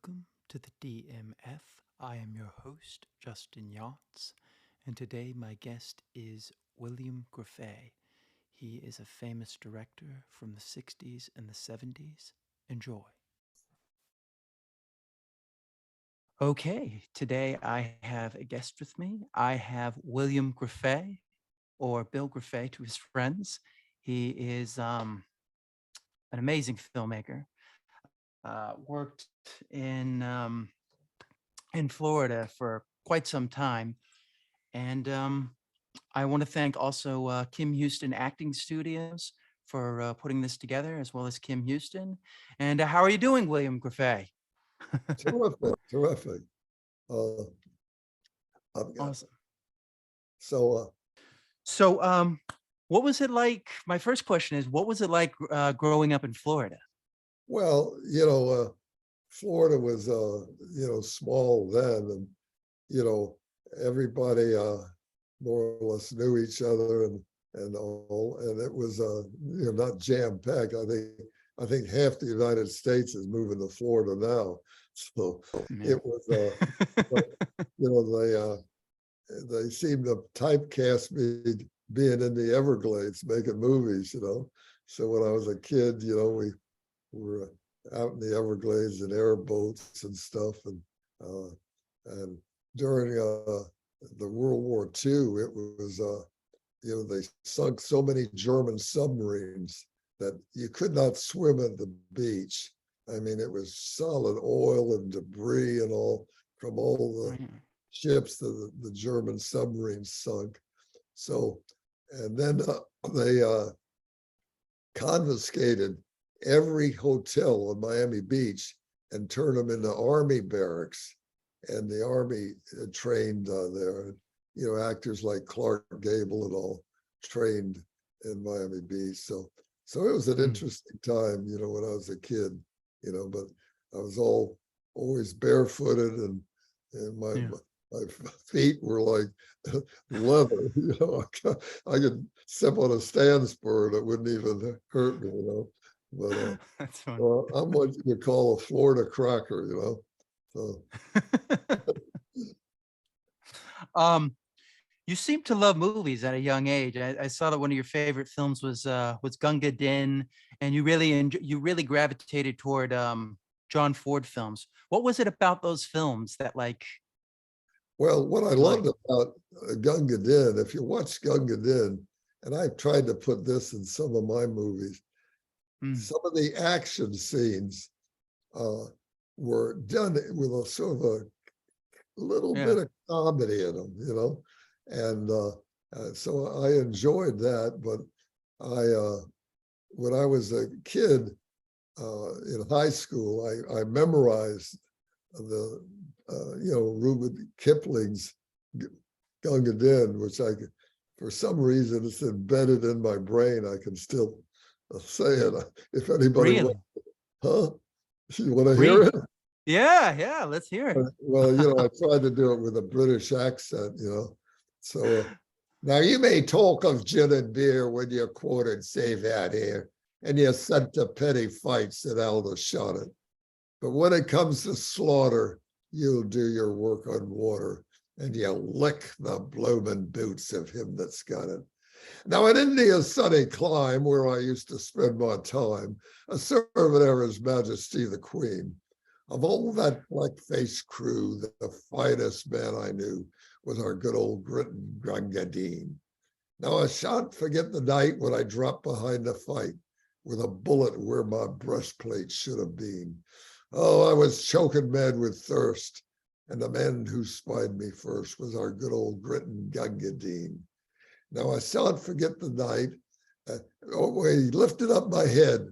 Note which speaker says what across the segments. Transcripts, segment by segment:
Speaker 1: Welcome to the DMF. I am your host, Justin Yachts, and today my guest is William Grefé. He is a famous director from the 60s and the 70s. Enjoy. Okay, today I have a guest with me. I have William Grefé, or Bill Grefé to his friends. He is an amazing filmmaker. Worked in Florida for quite some time. And I want to thank also Kim Houston Acting Studios for putting this together, as well as Kim Houston. And how are you doing, William Grefé?
Speaker 2: Terrific, terrific. Uh, I've got
Speaker 1: Awesome.
Speaker 2: so
Speaker 1: So, what was it like? My first question is, what was it like growing up in Florida?
Speaker 2: well, Florida was small then, and everybody more or less knew each other and all, and it was not jam packed. I think half the United States is moving to Florida now, so
Speaker 1: Yeah.
Speaker 2: it was but, you know they seemed to typecast me being in the Everglades making movies. So when I was a kid, we were out in the Everglades in airboats and stuff, and during the World War II, it was they sunk so many German submarines that you could not swim at the beach. I mean, it was solid oil and debris and all from all the ships that the German submarines sunk. So, and then they confiscated every hotel on Miami Beach and turned them into army barracks. And the army trained there. Actors like Clark Gable and all trained in Miami Beach. So it was an interesting time, when I was a kid, but I was always barefooted and my feet were like leather. I could step on a stand spur and it wouldn't even hurt me. But
Speaker 1: That's fun.
Speaker 2: well, I'm what you call a Florida cracker. So
Speaker 1: um, you seem to love movies at a young age. I saw that one of your favorite films was Gunga Din, and you really gravitated toward John Ford films. What was it about those films that
Speaker 2: well, what I
Speaker 1: you liked?
Speaker 2: loved about Gunga Din, if you watch Gunga Din, and I've tried to put this in some of my movies, some of the action scenes were done with a sort of a little
Speaker 1: Yeah.
Speaker 2: bit of comedy in them, and so I enjoyed that. But when I was a kid in high school, I memorized the Rudyard Kipling's Gunga Din, which for some reason, it's embedded in my brain. I can still say it. If anybody
Speaker 1: Really?
Speaker 2: huh? You want to hear
Speaker 1: Really?
Speaker 2: it?
Speaker 1: Yeah, let's hear it.
Speaker 2: Well, I tried to do it with a British accent. So now you may talk of gin and beer when you're quartered safe out here, and you're sent to petty fights at Aldershot. But when it comes to slaughter, you'll do your work on water, and you'll lick the bloomin' boots of him that's got it. Now, in India's sunny clime, where I used to spend my time, a servant of His Majesty the Queen, of all that black-faced crew, the finest man I knew was our good old grittin' Gangadine. Now, I shan't forget the night when I dropped behind the fight with a bullet where my breastplate should have been. Oh, I was choking mad with thirst, and the man who spied me first was our good old grittin' Gangadine. Now, I shan't forget the night where he lifted up my head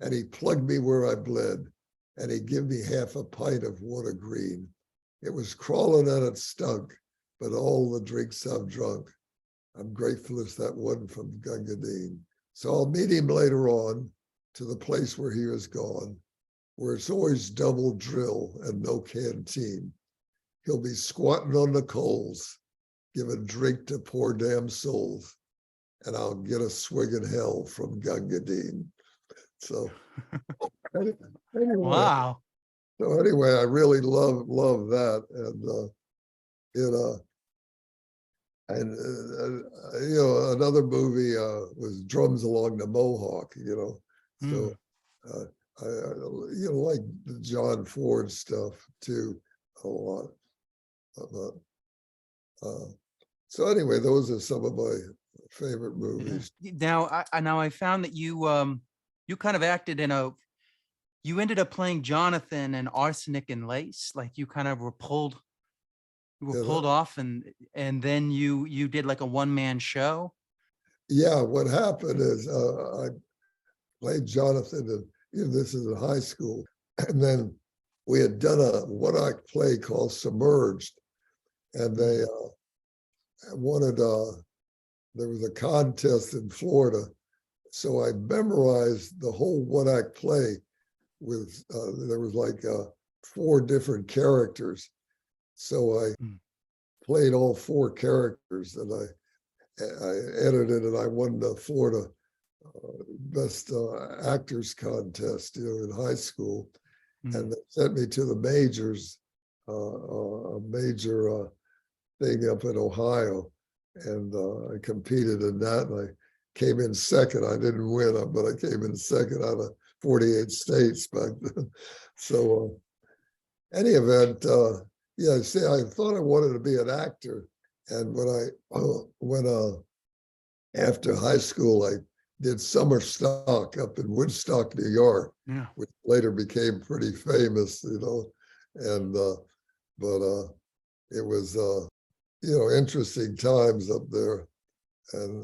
Speaker 2: and he plugged me where I bled, and he gave me half a pint of water green. It was crawling and it stunk, but all the drinks I've drunk, I'm grateful as that one from Gungadine. So I'll meet him later on to the place where he was gone, where it's always double drill and no canteen. He'll be squatting on the coals, giving drink to poor damn souls, and I'll get a swig in hell from Gungadine. So anyway,
Speaker 1: Wow.
Speaker 2: So anyway, I really love that, you know, and another movie was Drums Along the Mohawk. So
Speaker 1: Mm.
Speaker 2: uh, like the John Ford stuff too a lot. Uh, uh, so anyway, those are some of my favorite
Speaker 1: Yeah.
Speaker 2: movies.
Speaker 1: Now I found that you kind of acted in a you ended up playing Jonathan and Arsenic and Lace, like you were
Speaker 2: You know,
Speaker 1: pulled off, and then you did like a one-man show.
Speaker 2: yeah, what happened is I played Jonathan, and this is in high school, and then we had done a one-act play called Submerged, and they
Speaker 1: Mm.
Speaker 2: wanted there was a contest in Florida, so I memorized the whole one-act play with there was like 4 different characters, so I
Speaker 1: Mm.
Speaker 2: played all 4 characters, and I edited, and I won the Florida best actors contest, in high school,
Speaker 1: Mm.
Speaker 2: and they sent me to the majors, a major thing up in Ohio, and I competed in that, and I came in second. I didn't win, but I came in second out of 48 states back then. So, any event, yeah. See, I thought I wanted to be an actor, and when I went after high school, I did summer stock up in Woodstock, New York,
Speaker 1: Yeah.
Speaker 2: which later became pretty famous, and but it was interesting times up there. And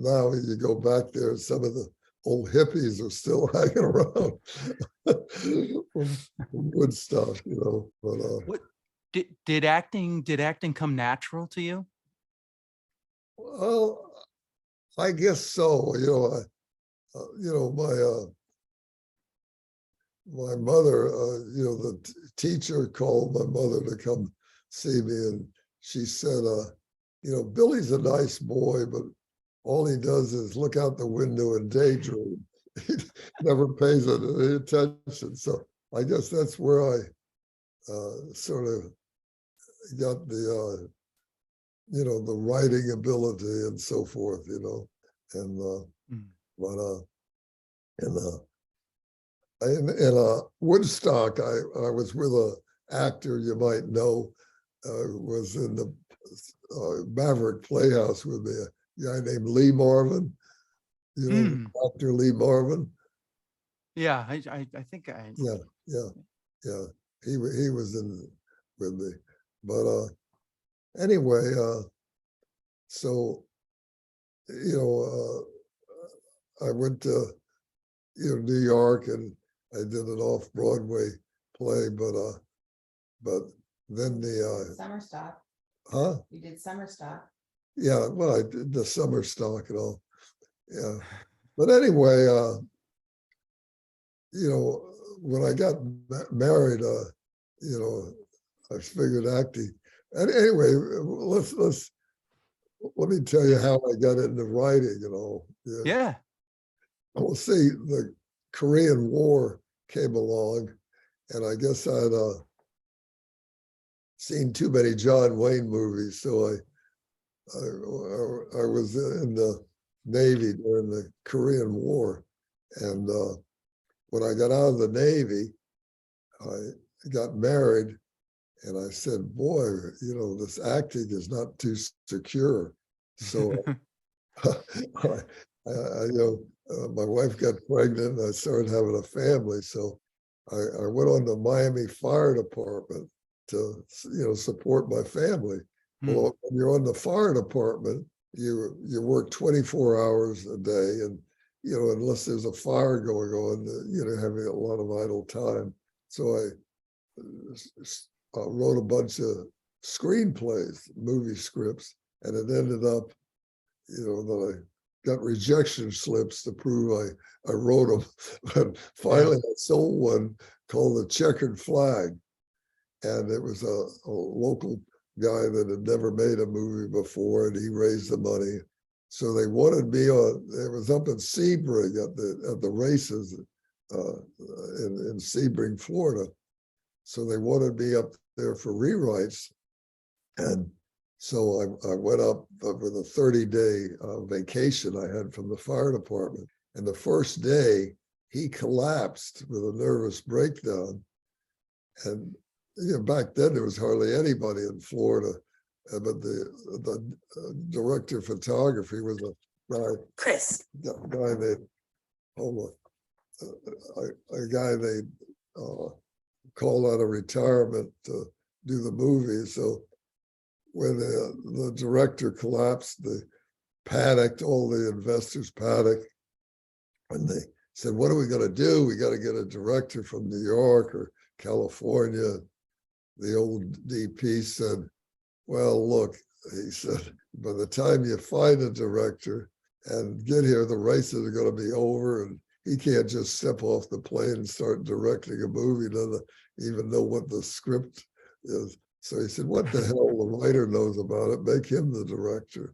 Speaker 2: now you go back there, some of the old hippies are still hanging around from Woodstock, But
Speaker 1: What did acting come natural to you?
Speaker 2: well, I guess so. My mother, the teacher called my mother to come see me, and she said, Billy's a nice boy, but all he does is look out the window and daydream. He never pays it any attention. So I guess that's where I sort of got the writing ability and so forth, and
Speaker 1: Mm.
Speaker 2: but in Woodstock, I was with a actor you might know, was in the Maverick Playhouse with me, a guy named Lee Marvin,
Speaker 1: Mm.
Speaker 2: Dr. Lee Marvin.
Speaker 1: Yeah, I think I
Speaker 2: Yeah, yeah, yeah. He was in with me, but anyway, so you know, I went to New York, and I did an off Broadway play, but then the
Speaker 3: Summer stock.
Speaker 2: huh?
Speaker 3: You did summer stock.
Speaker 2: Yeah, well, I did the summer stock and all. Yeah, but anyway, when I got married, I figured acting. And anyway, let me tell you how I got into writing. Yeah.
Speaker 1: yeah.
Speaker 2: Well, see, the Korean War came along, and I guess I'd seen too many John Wayne movies, so I was in the Navy during the Korean War, and when I got out of the Navy, I got married, and I said, "Boy, this acting is not too secure." So, my wife got pregnant, and I started having a family. So, I went on the Miami Fire Department to, support my family.
Speaker 1: Mm.
Speaker 2: Well, when you're on the fire department, you work 24 hours a day, and unless there's a fire going on, having a lot of idle time. So I wrote a bunch of screenplays, movie scripts, and it ended up, that I got rejection slips to prove I wrote them. But
Speaker 1: Yeah.
Speaker 2: finally, I sold one called The Checkered Flag, and it was a local guy that had never made a movie before, and he raised the money. So they wanted me on. It was up in Sebring at the races in Sebring, Florida, So they wanted me up there for rewrites. And so I went up with a 30-day vacation I had from the fire department. And the first day, he collapsed with a nervous breakdown. And back then, there was hardly anybody in Florida. But the director of photography was a guy named, hold on, a guy they called out of retirement to do the movie. So when the director collapsed, they panicked, all the investors panicked. And they said, what are we going to do? We got to get a director from New York or California. The old DP said, well, look, he said, by the time you find a director and get here, the races are going to be over, and he can't just step off the plane and start directing a movie, doesn't even know what the script is. So he said, what the hell, the writer knows about it, make him the director.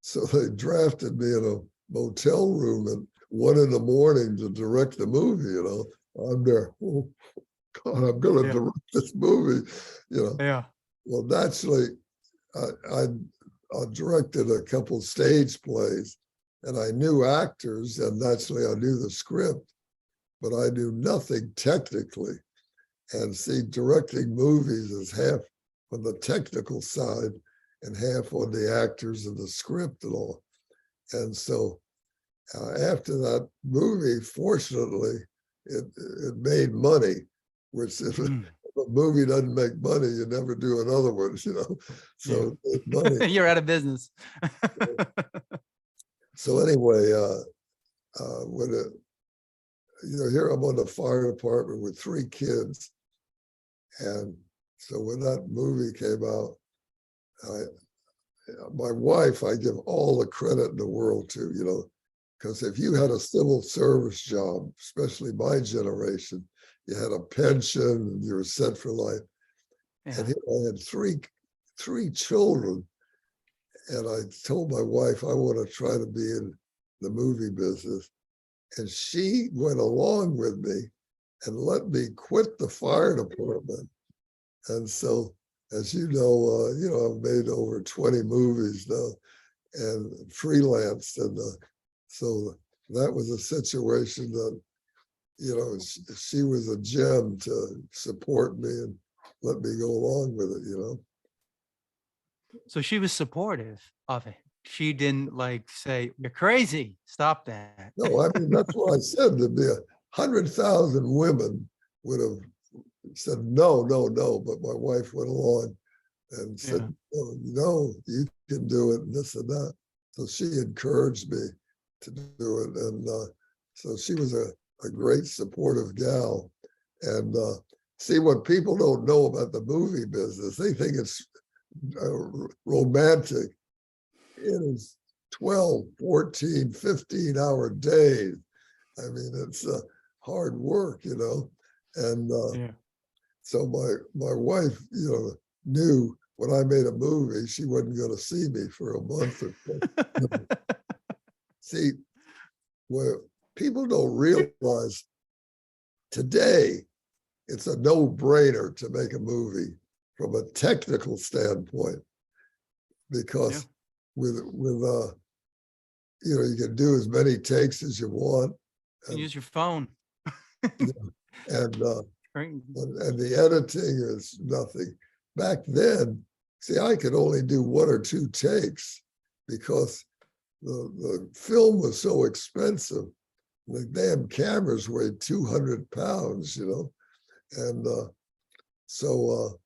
Speaker 2: So they drafted me in a motel room at 1 a.m. to direct the movie, I'm there, oh God, I'm going to direct this movie,
Speaker 1: Yeah.
Speaker 2: Well, naturally, I directed a couple stage plays, and I knew actors, and naturally I knew the script, but I knew nothing technically. And see, directing movies is half on the technical side and half on the actors and the script and all. And so after that movie, fortunately, it made money, which if a movie doesn't make money, you never do another one, So money.
Speaker 1: You're out of business.
Speaker 2: So anyway, here I'm on the fire department with 3 kids. And so when that movie came out, my wife, I give all the credit in the world to, because if you had a civil service job, especially my generation, you had a pension and you were set for life.
Speaker 1: Yeah.
Speaker 2: And here I had three children. And I told my wife, I want to try to be in the movie business. And she went along with me and let me quit the fire department. And so, as you know, I've made over 20 movies now and freelanced. And so that was a situation that, she was a gem to support me and let me go along with it,
Speaker 1: So she was supportive of it. She didn't say, you're crazy, stop that.
Speaker 2: No, I mean, that's what I said. There'd be 100,000 women would have said, no, no, no. But my wife went along and said, no, you can do it, and this and that. So she encouraged me to do it. And so she was a great supportive gal. And see, what people don't know about the movie business, they think it's romantic. It is 12, 14, 15-hour days. I mean, it's hard work, And so my wife, knew when I made a movie, she wasn't going to see me for a month or so. See, where people don't realize today, it's a no-brainer to make a movie from a technical standpoint, because with you can do as many takes as you want.
Speaker 1: And use your phone.
Speaker 2: And the editing is nothing. Back then, see, I could only do 1 or 2 takes because the film was so expensive. The damn cameras weighed 200 pounds, And so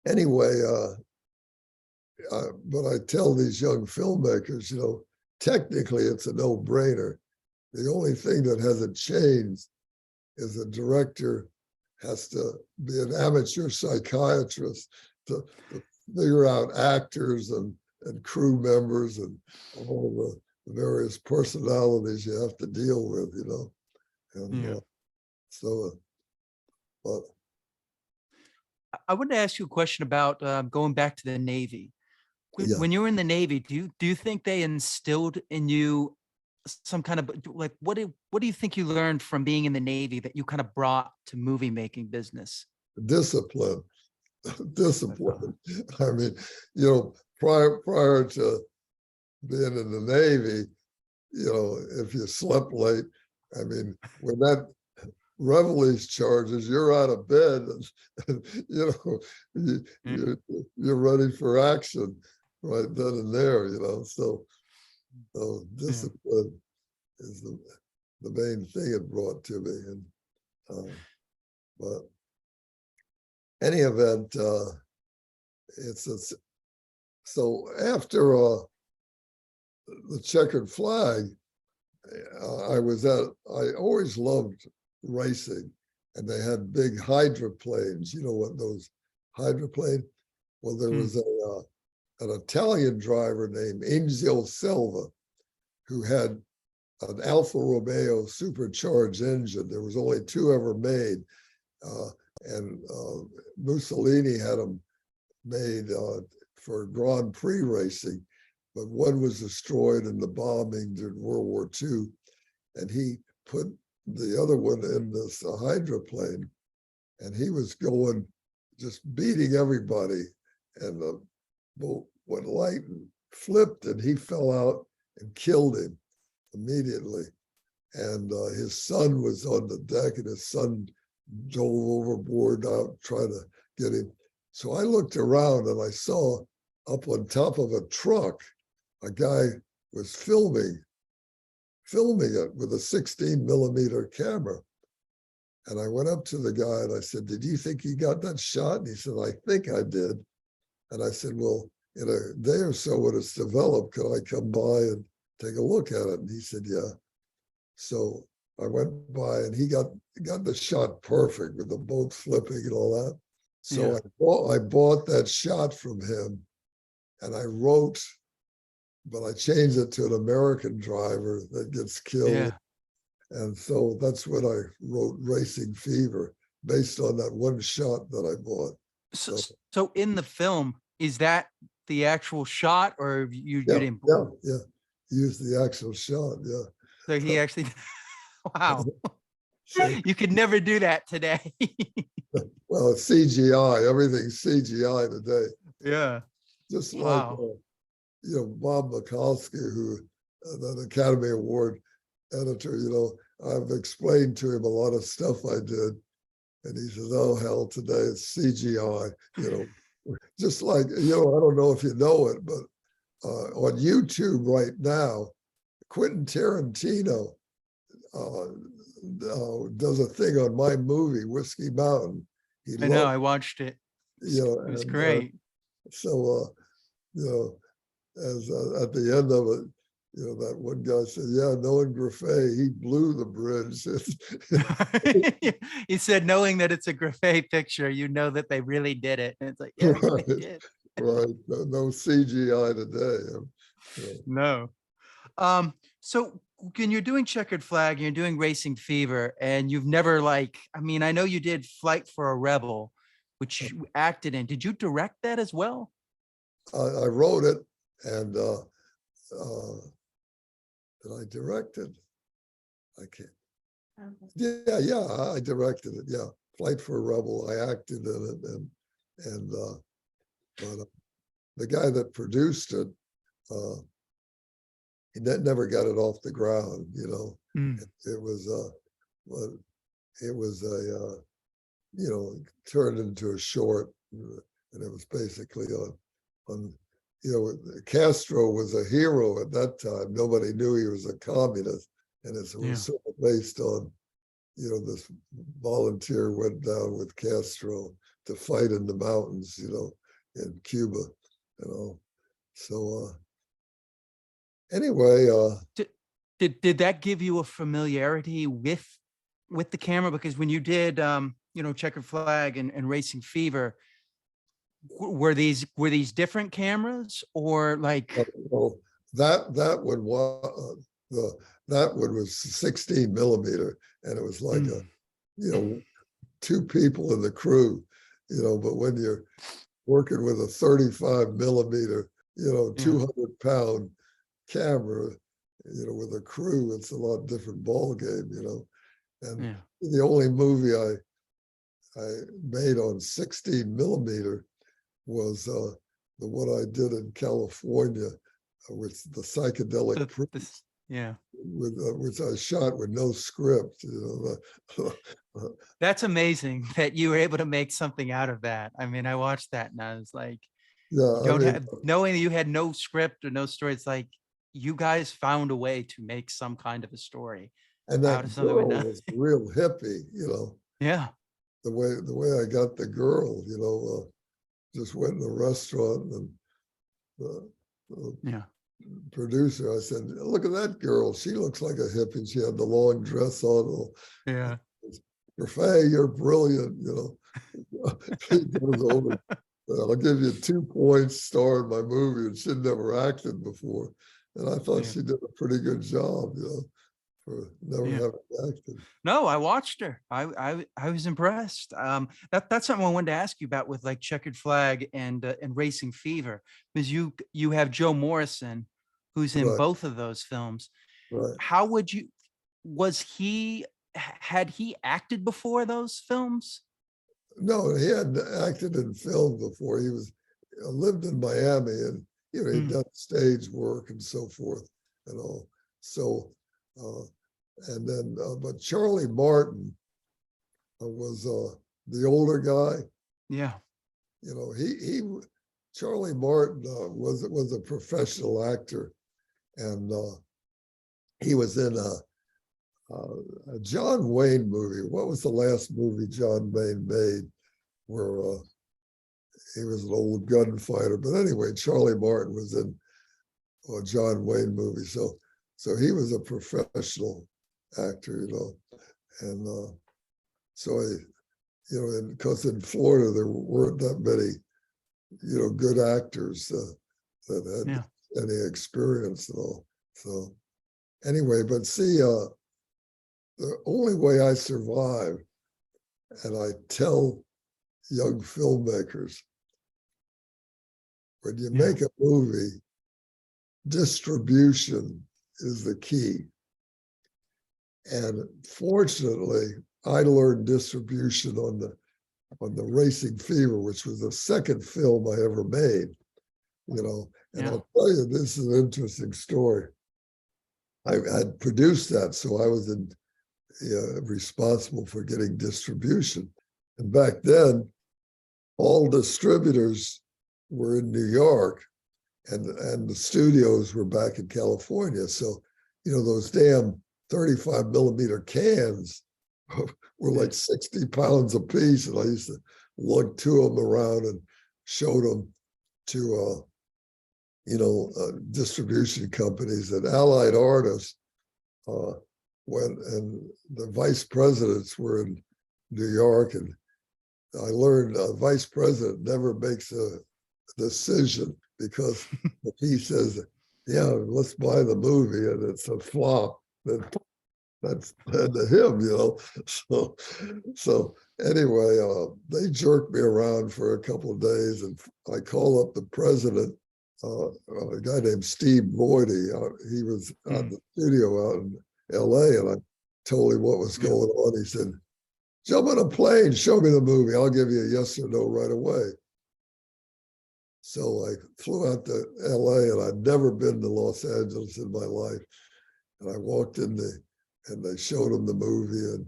Speaker 2: anyway, but I tell these young filmmakers, technically it's a no-brainer. The only thing that hasn't changed is the director has to be an amateur psychiatrist to figure out actors and crew members and all the various personalities you have to deal with, And so, but
Speaker 1: I wanted to ask you a question about going back to the Navy. When you were in the Navy, do you think they instilled in you some kind of like, what do you think you learned from being in the Navy that you kind of brought to movie making business?
Speaker 2: Discipline,
Speaker 1: That's all.
Speaker 2: discipline. I mean, prior to being in the Navy, if you slept late, I mean, when that reveille's charges, you're out of bed, and you,
Speaker 1: Mm,
Speaker 2: you're ready for action right then and there. So
Speaker 1: yeah.
Speaker 2: discipline is the main thing it brought to me. And but any event, it's a, so after the checkered flag, I always loved racing, and they had big hydroplanes. You know what those hydroplane? Well, there
Speaker 1: Mm,
Speaker 2: was an Italian driver named Enzio Silva who had an Alfa Romeo supercharged engine. There was only two ever made, uh, and Mussolini had them made for Grand Prix racing, but one was destroyed in the bombing during World War II, and he put the other one in this hydroplane, and he was going, just beating everybody, and the boat went light and flipped, and he fell out and killed him immediately. And his son was on the deck, and his son dove overboard out trying to get him. So I looked around and I saw up on top of a truck, a guy was filming it with a 16 millimeter camera. And I went up to the guy and I said, "Did you think you got that shot?" And he said, "I think I did." And I said, "Well, in a day or so when it's developed, could I come by and take a look at it?" And he said, "Yeah." So I went by and he got the shot perfect with the boat flipping and all that. So
Speaker 1: yeah.
Speaker 2: I bought that shot from him, and I wrote, but I changed it to an American driver that gets killed.
Speaker 1: Yeah.
Speaker 2: And so that's when I wrote Racing Fever, based on that one shot that I bought.
Speaker 1: So,
Speaker 2: So
Speaker 1: so in the film, is that the actual shot, or you
Speaker 2: yeah,
Speaker 1: didn't?
Speaker 2: yeah. Use the actual shot. Yeah.
Speaker 1: So he actually, wow,
Speaker 2: So,
Speaker 1: you could never do that today.
Speaker 2: well, it's CGI. Everything's CGI today.
Speaker 1: Yeah.
Speaker 2: Just like
Speaker 1: Wow.
Speaker 2: Bob Mikulski, who an Academy Award editor. I've explained to him a lot of stuff I did, and he says, "Oh hell, today it's CGI." Just like I don't know if you know it, but on YouTube right now, Quentin Tarantino does a thing on my movie Whiskey Mountain. He
Speaker 1: I know.
Speaker 2: loved,
Speaker 1: I watched it. It was
Speaker 2: and
Speaker 1: great.
Speaker 2: so you know, as at the end of it, that one guy said, "Yeah, knowing Grefé, he blew the bridge."
Speaker 1: He said, knowing that it's a Grefé picture, you know that they really did it. And it's like, yeah, they
Speaker 2: Right,
Speaker 1: did.
Speaker 2: right. No CGI today.
Speaker 1: No. So when you're doing Checkered Flag, you're doing Racing Fever, and you've never I mean, I know you did Flight for a Rebel, which you acted in. Did you direct that as well?
Speaker 2: I wrote it, and did I direct it? I can't. Yeah, I directed it. Yeah, Flight for a Rebel. I acted in it, but the guy that produced it, uh, he never got it off the ground.
Speaker 1: Mm,
Speaker 2: It was but it was turned into a short, and it was basically on Castro was a hero at that time. Nobody knew he was a communist, and it was
Speaker 1: yeah.
Speaker 2: sort of based on this volunteer went down with Castro to fight in the mountains, in Cuba, you know. So anyway,
Speaker 1: Did that give you a familiarity with the camera? Because when you did Checkered Flag and Racing Fever, were these different cameras, or
Speaker 2: well, that one was the that one was 16 millimeter, and it was like
Speaker 1: mm,
Speaker 2: two people in the crew, but when you're working with a 35 millimeter,
Speaker 1: yeah,
Speaker 2: 200-pound camera, with a crew, it's a lot different ball game, And
Speaker 1: Yeah.
Speaker 2: the only movie I made on 16 millimeter was the one I did in California with the psychedelic
Speaker 1: This, yeah.
Speaker 2: with which I shot with no script.
Speaker 1: That's amazing that you were able to make something out of that. I mean, I watched that and I was like,
Speaker 2: Yeah,
Speaker 1: you
Speaker 2: I
Speaker 1: don't
Speaker 2: mean,
Speaker 1: have, knowing that you had no script or no story, it's like you guys found a way to make some kind of a story
Speaker 2: and
Speaker 1: out of
Speaker 2: that
Speaker 1: something with
Speaker 2: girl
Speaker 1: nothing.
Speaker 2: was real hippie,
Speaker 1: Yeah.
Speaker 2: the way I got the girl, just went in a restaurant and the
Speaker 1: Yeah.
Speaker 2: producer, I said, look at that girl. She looks like a hippie. She had the long dress on.
Speaker 1: Yeah.
Speaker 2: Grefé, you're brilliant, She goes over, I'll give you 2 points starring my movie, and she'd never acted before. And I thought
Speaker 1: Yeah.
Speaker 2: she did a pretty good job, for never
Speaker 1: Yeah.
Speaker 2: having acted.
Speaker 1: No, I watched her. I was impressed. That's something I wanted to ask you about with like Checkered Flag and Racing Fever, because you have Joe Morrison, who's in
Speaker 2: Right,
Speaker 1: both of those films.
Speaker 2: right.
Speaker 1: How would you? Was he? Had he acted before those films?
Speaker 2: No, he hadn't acted in film before. He was lived in Miami, and he'd
Speaker 1: Mm,
Speaker 2: done stage work and so forth and all. So, uh, and then, but Charlie Martin was the older guy.
Speaker 1: yeah.
Speaker 2: He Charlie Martin was a professional actor, and he was in a John Wayne movie. What was the last movie John Wayne made where he was an old gunfighter? But anyway, Charlie Martin was in a John Wayne movie, so he was a professional actor, and so and because in Florida there weren't that many, good actors that
Speaker 1: Yeah.
Speaker 2: had any experience and all. So anyway, but see, the only way I survive, and I tell young filmmakers, when you
Speaker 1: Yeah.
Speaker 2: make a movie, distribution is the key. And fortunately, I learned distribution on the Racing Fever, which was the second film I ever made. And
Speaker 1: Yeah.
Speaker 2: I'll tell you, this is an interesting story. I had produced that, so I was responsible for getting distribution. And back then, all distributors were in New York, and the studios were back in California. So, those damn 35 millimeter cans were like 60 pounds a piece, and I used to lug 2 of them around and showed them to distribution companies. And Allied Artists went, and the vice presidents were in New York, and I learned a vice president never makes a decision, because if he says, yeah, let's buy the movie, and it's a flop, then that's to him, So anyway, they jerked me around for a couple of days, and I call up the president, a guy named Steve Boydie. He was at the studio out in LA, and I told him what was
Speaker 1: Yeah.
Speaker 2: going on. He said, jump on a plane, show me the movie. I'll give you a yes or no right away. So I flew out to LA, and I'd never been to Los Angeles in my life. And I walked in and they showed him the movie, and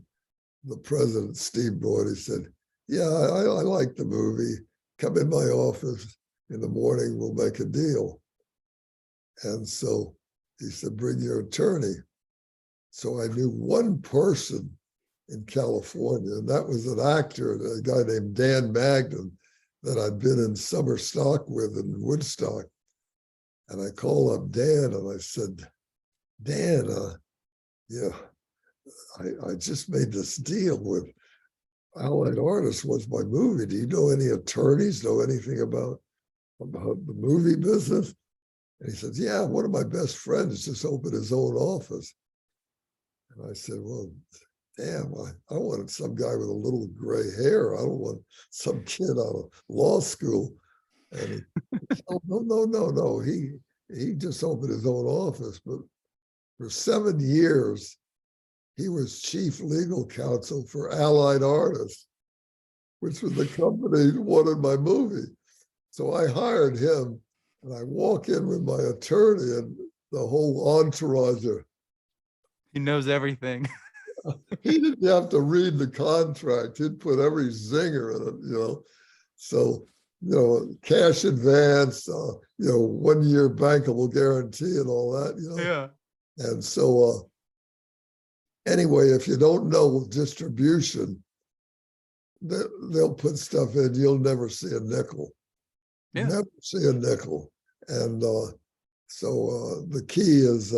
Speaker 2: the president, Steve Broady, said, yeah, I like the movie. Come in my office in the morning, we'll make a deal. And so he said, bring your attorney. So I knew one person in California, and that was an actor, a guy named Dan Magnum, that I'd been in summer stock with in Woodstock. And I called up Dan and I said, Dan, yeah, I just made this deal with Allied Artists. Was my movie. Do you know any attorneys, know anything about the movie business? And he says, yeah, one of my best friends just opened his own office. And I said, well, damn, I wanted some guy with a little gray hair. I don't want some kid out of law school. And he, oh, no. He just opened his own office, but For 7 years, he was chief legal counsel for Allied Artists, which was the company that wanted my movie. So I hired him, and I walk in with my attorney and the whole entourage.
Speaker 1: He knows everything.
Speaker 2: He didn't have to read the contract. He'd put every zinger in it. So, cash advance, 1 year bankable guarantee and all that.
Speaker 1: Yeah.
Speaker 2: And so, anyway, if you don't know distribution, they'll put stuff in, you'll never see a nickel.
Speaker 1: Yeah.
Speaker 2: Never see a nickel. And so the key is,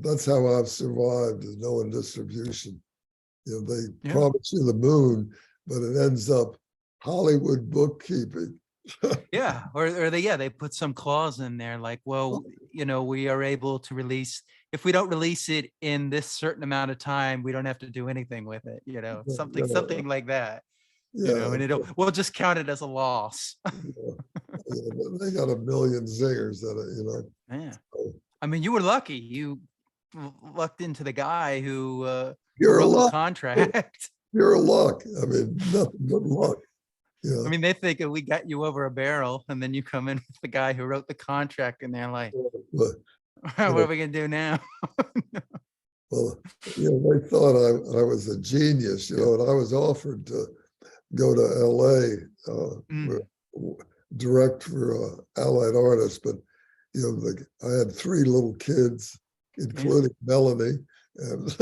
Speaker 2: that's how I've survived, is knowing distribution. They promise you the moon, but it ends up Hollywood bookkeeping.
Speaker 1: Yeah. Or they put some clause in there like, well, we are able to release, if we don't release it in this certain amount of time, we don't have to do anything with it, something like that. And we'll just count it as a loss.
Speaker 2: They got a million zingers at it.
Speaker 1: Yeah. I mean, you were lucky. You lucked into the guy who
Speaker 2: You're a
Speaker 1: wrote the
Speaker 2: luck.
Speaker 1: contract.
Speaker 2: You're a luck. I mean, nothing but luck.
Speaker 1: I mean, they think we got you over a barrel, and then you come in with the guy who wrote the contract, and they're like,
Speaker 2: But,
Speaker 1: what are we gonna do now?
Speaker 2: well, they thought I was a genius, and I was offered to go to LA, direct for Allied Artists, but I had 3 little kids, including Melanie, and,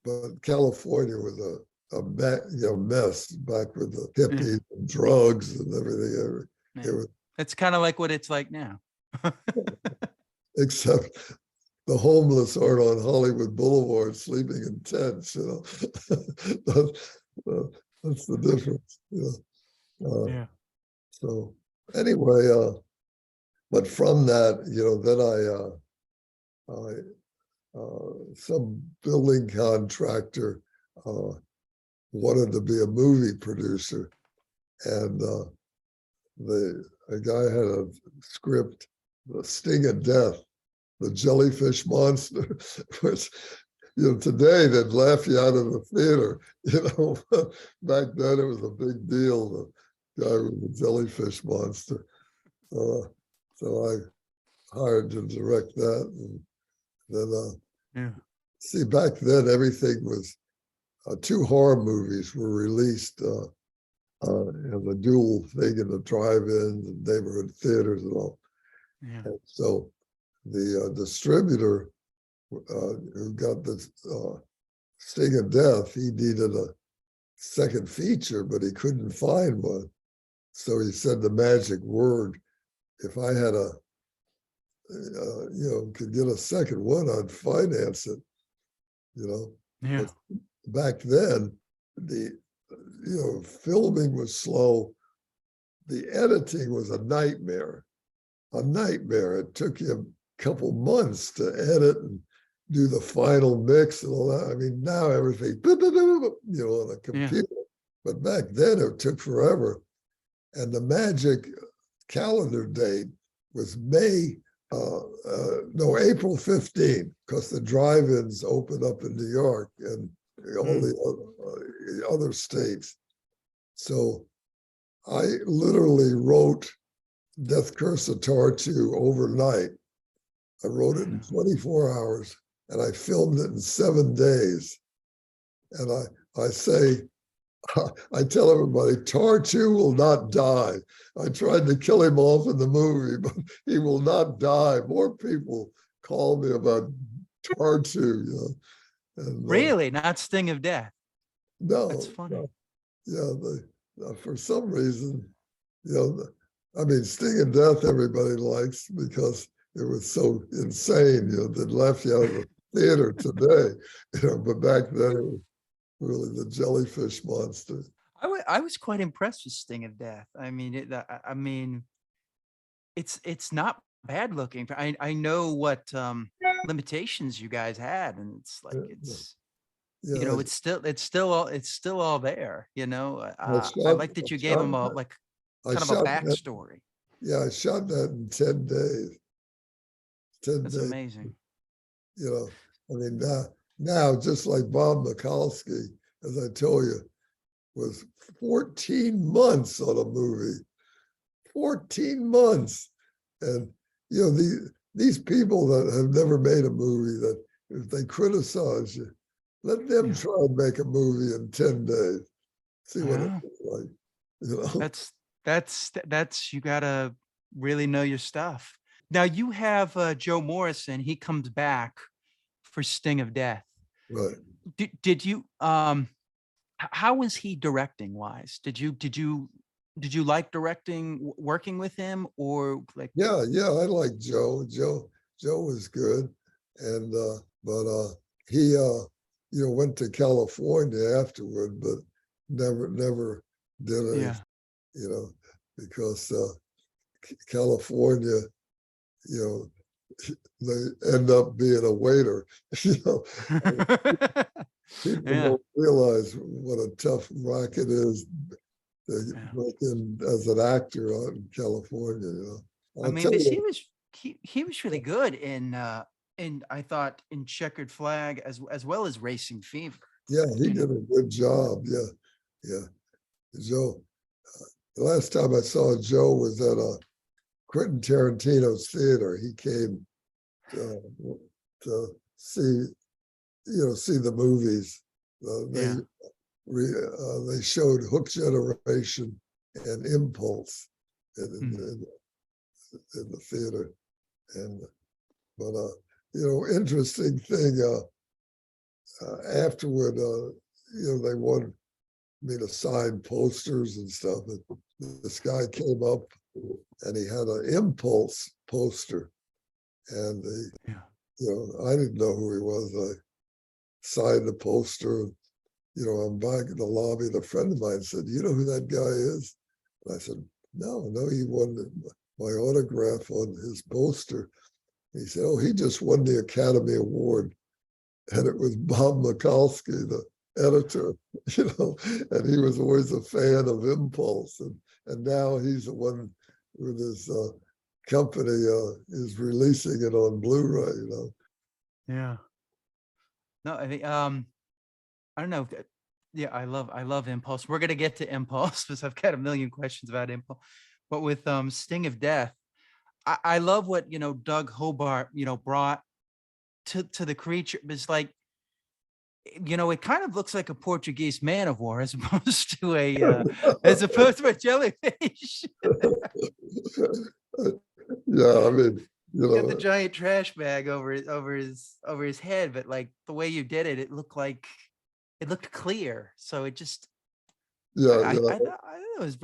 Speaker 2: but California was a mess back with the hippies and drugs and everything.
Speaker 1: It's kind of like what it's like now.
Speaker 2: Except the homeless aren't on Hollywood Boulevard sleeping in tents. That's the difference. So anyway, but from that, then some building contractor wanted to be a movie producer, and a guy had a script, The Sting of Death, the jellyfish monster, which today they'd laugh you out of the theater. Back then it was a big deal. The guy with the jellyfish monster. So I hired to direct that, and then see, back then everything was 2 horror movies were released the dual thing in the drive-ins and neighborhood theaters and all. And so the distributor who got the Sting of Death, he needed a second feature, but he couldn't find one. So he said the magic word. If I had could get a second one, I'd finance it. But back then, the filming was slow. The editing was a nightmare. It took you a couple months to edit and do the final mix and all that. I mean, now everything, on a computer. But back then it took forever. And the magic calendar date was April 15th, because the drive-ins opened up in New York and all the other states. So I literally wrote Death Curse of Tartu overnight. I wrote it in 24 hours, and I filmed it in 7 days. And I say, I tell everybody, Tartu will not die. I tried to kill him off in the movie, but he will not die. More people call me about Tartu. And,
Speaker 1: really? Not Sting of Death?
Speaker 2: No.
Speaker 1: That's funny.
Speaker 2: For some reason, Sting of Death everybody likes because it was so insane, that left you out of the theater today. But back then it was really the jellyfish monster.
Speaker 1: I was quite impressed with Sting of Death. I mean, it's not bad looking. I know what limitations you guys had, and it's like it's still all there. I like that you gave him a kind of a backstory.
Speaker 2: I shot that in 10 days. 10
Speaker 1: That's
Speaker 2: days,
Speaker 1: amazing.
Speaker 2: you know. I mean, now just like Bob Mikulski, as I told you, was 14 months on a movie, 14 months. And, these people that have never made a movie, that if they criticize you, let them
Speaker 1: Yeah.
Speaker 2: try and make a movie in 10 days. See what
Speaker 1: Yeah.
Speaker 2: it's like, you know?
Speaker 1: That's you gotta really know your stuff. Now you have Joe Morrison. He comes back for Sting of Death.
Speaker 2: Right.
Speaker 1: Did you how was he directing wise? Did you like directing working with him or like
Speaker 2: Yeah, I like Joe. Joe was good. And but he went to California afterward, but never did anything,
Speaker 1: yeah.
Speaker 2: you know, because California, you know, they end up being a waiter. you know. People
Speaker 1: Yeah.
Speaker 2: don't realize what a tough racket is to
Speaker 1: Yeah.
Speaker 2: break in as an actor out in California,
Speaker 1: I
Speaker 2: I'll
Speaker 1: mean,
Speaker 2: tell
Speaker 1: this
Speaker 2: you,
Speaker 1: he was really good in I thought in Checkered Flag as well as Racing Fever.
Speaker 2: yeah, he
Speaker 1: You know.
Speaker 2: did a good job. Yeah, yeah. Joe, the last time I saw Joe was at Quentin Tarantino's theater. He came to see, see the movies.
Speaker 1: Yeah.
Speaker 2: They showed Hook Generation and Impulse in,
Speaker 1: Mm.
Speaker 2: in, in the theater. And but interesting thing. Afterward, they wanted me to sign posters and stuff. And this guy came up and he had an Impulse poster, and
Speaker 1: Yeah.
Speaker 2: I didn't know who he was. I signed the poster. I'm back in the lobby. And a friend of mine said, "You know who that guy is?" And I said, No, he wanted my autograph on his poster. He said, "Oh, he just won the Academy Award." And it was Bob Mikulski, the editor, and he was always a fan of Impulse. And now he's the one with his company is releasing it on Blu-ray.
Speaker 1: Yeah. No, I think I don't know. Yeah, I love Impulse. We're gonna get to Impulse because I've got a million questions about Impulse. But with Sting of Death, I love what Doug Hobart brought to the creature. It's like it kind of looks like a Portuguese man of war as opposed to a jellyfish.
Speaker 2: Yeah, I mean,
Speaker 1: Got the giant trash bag over his head, but like the way you did it, it looked clear. So it just
Speaker 2: yeah,
Speaker 1: I thought it was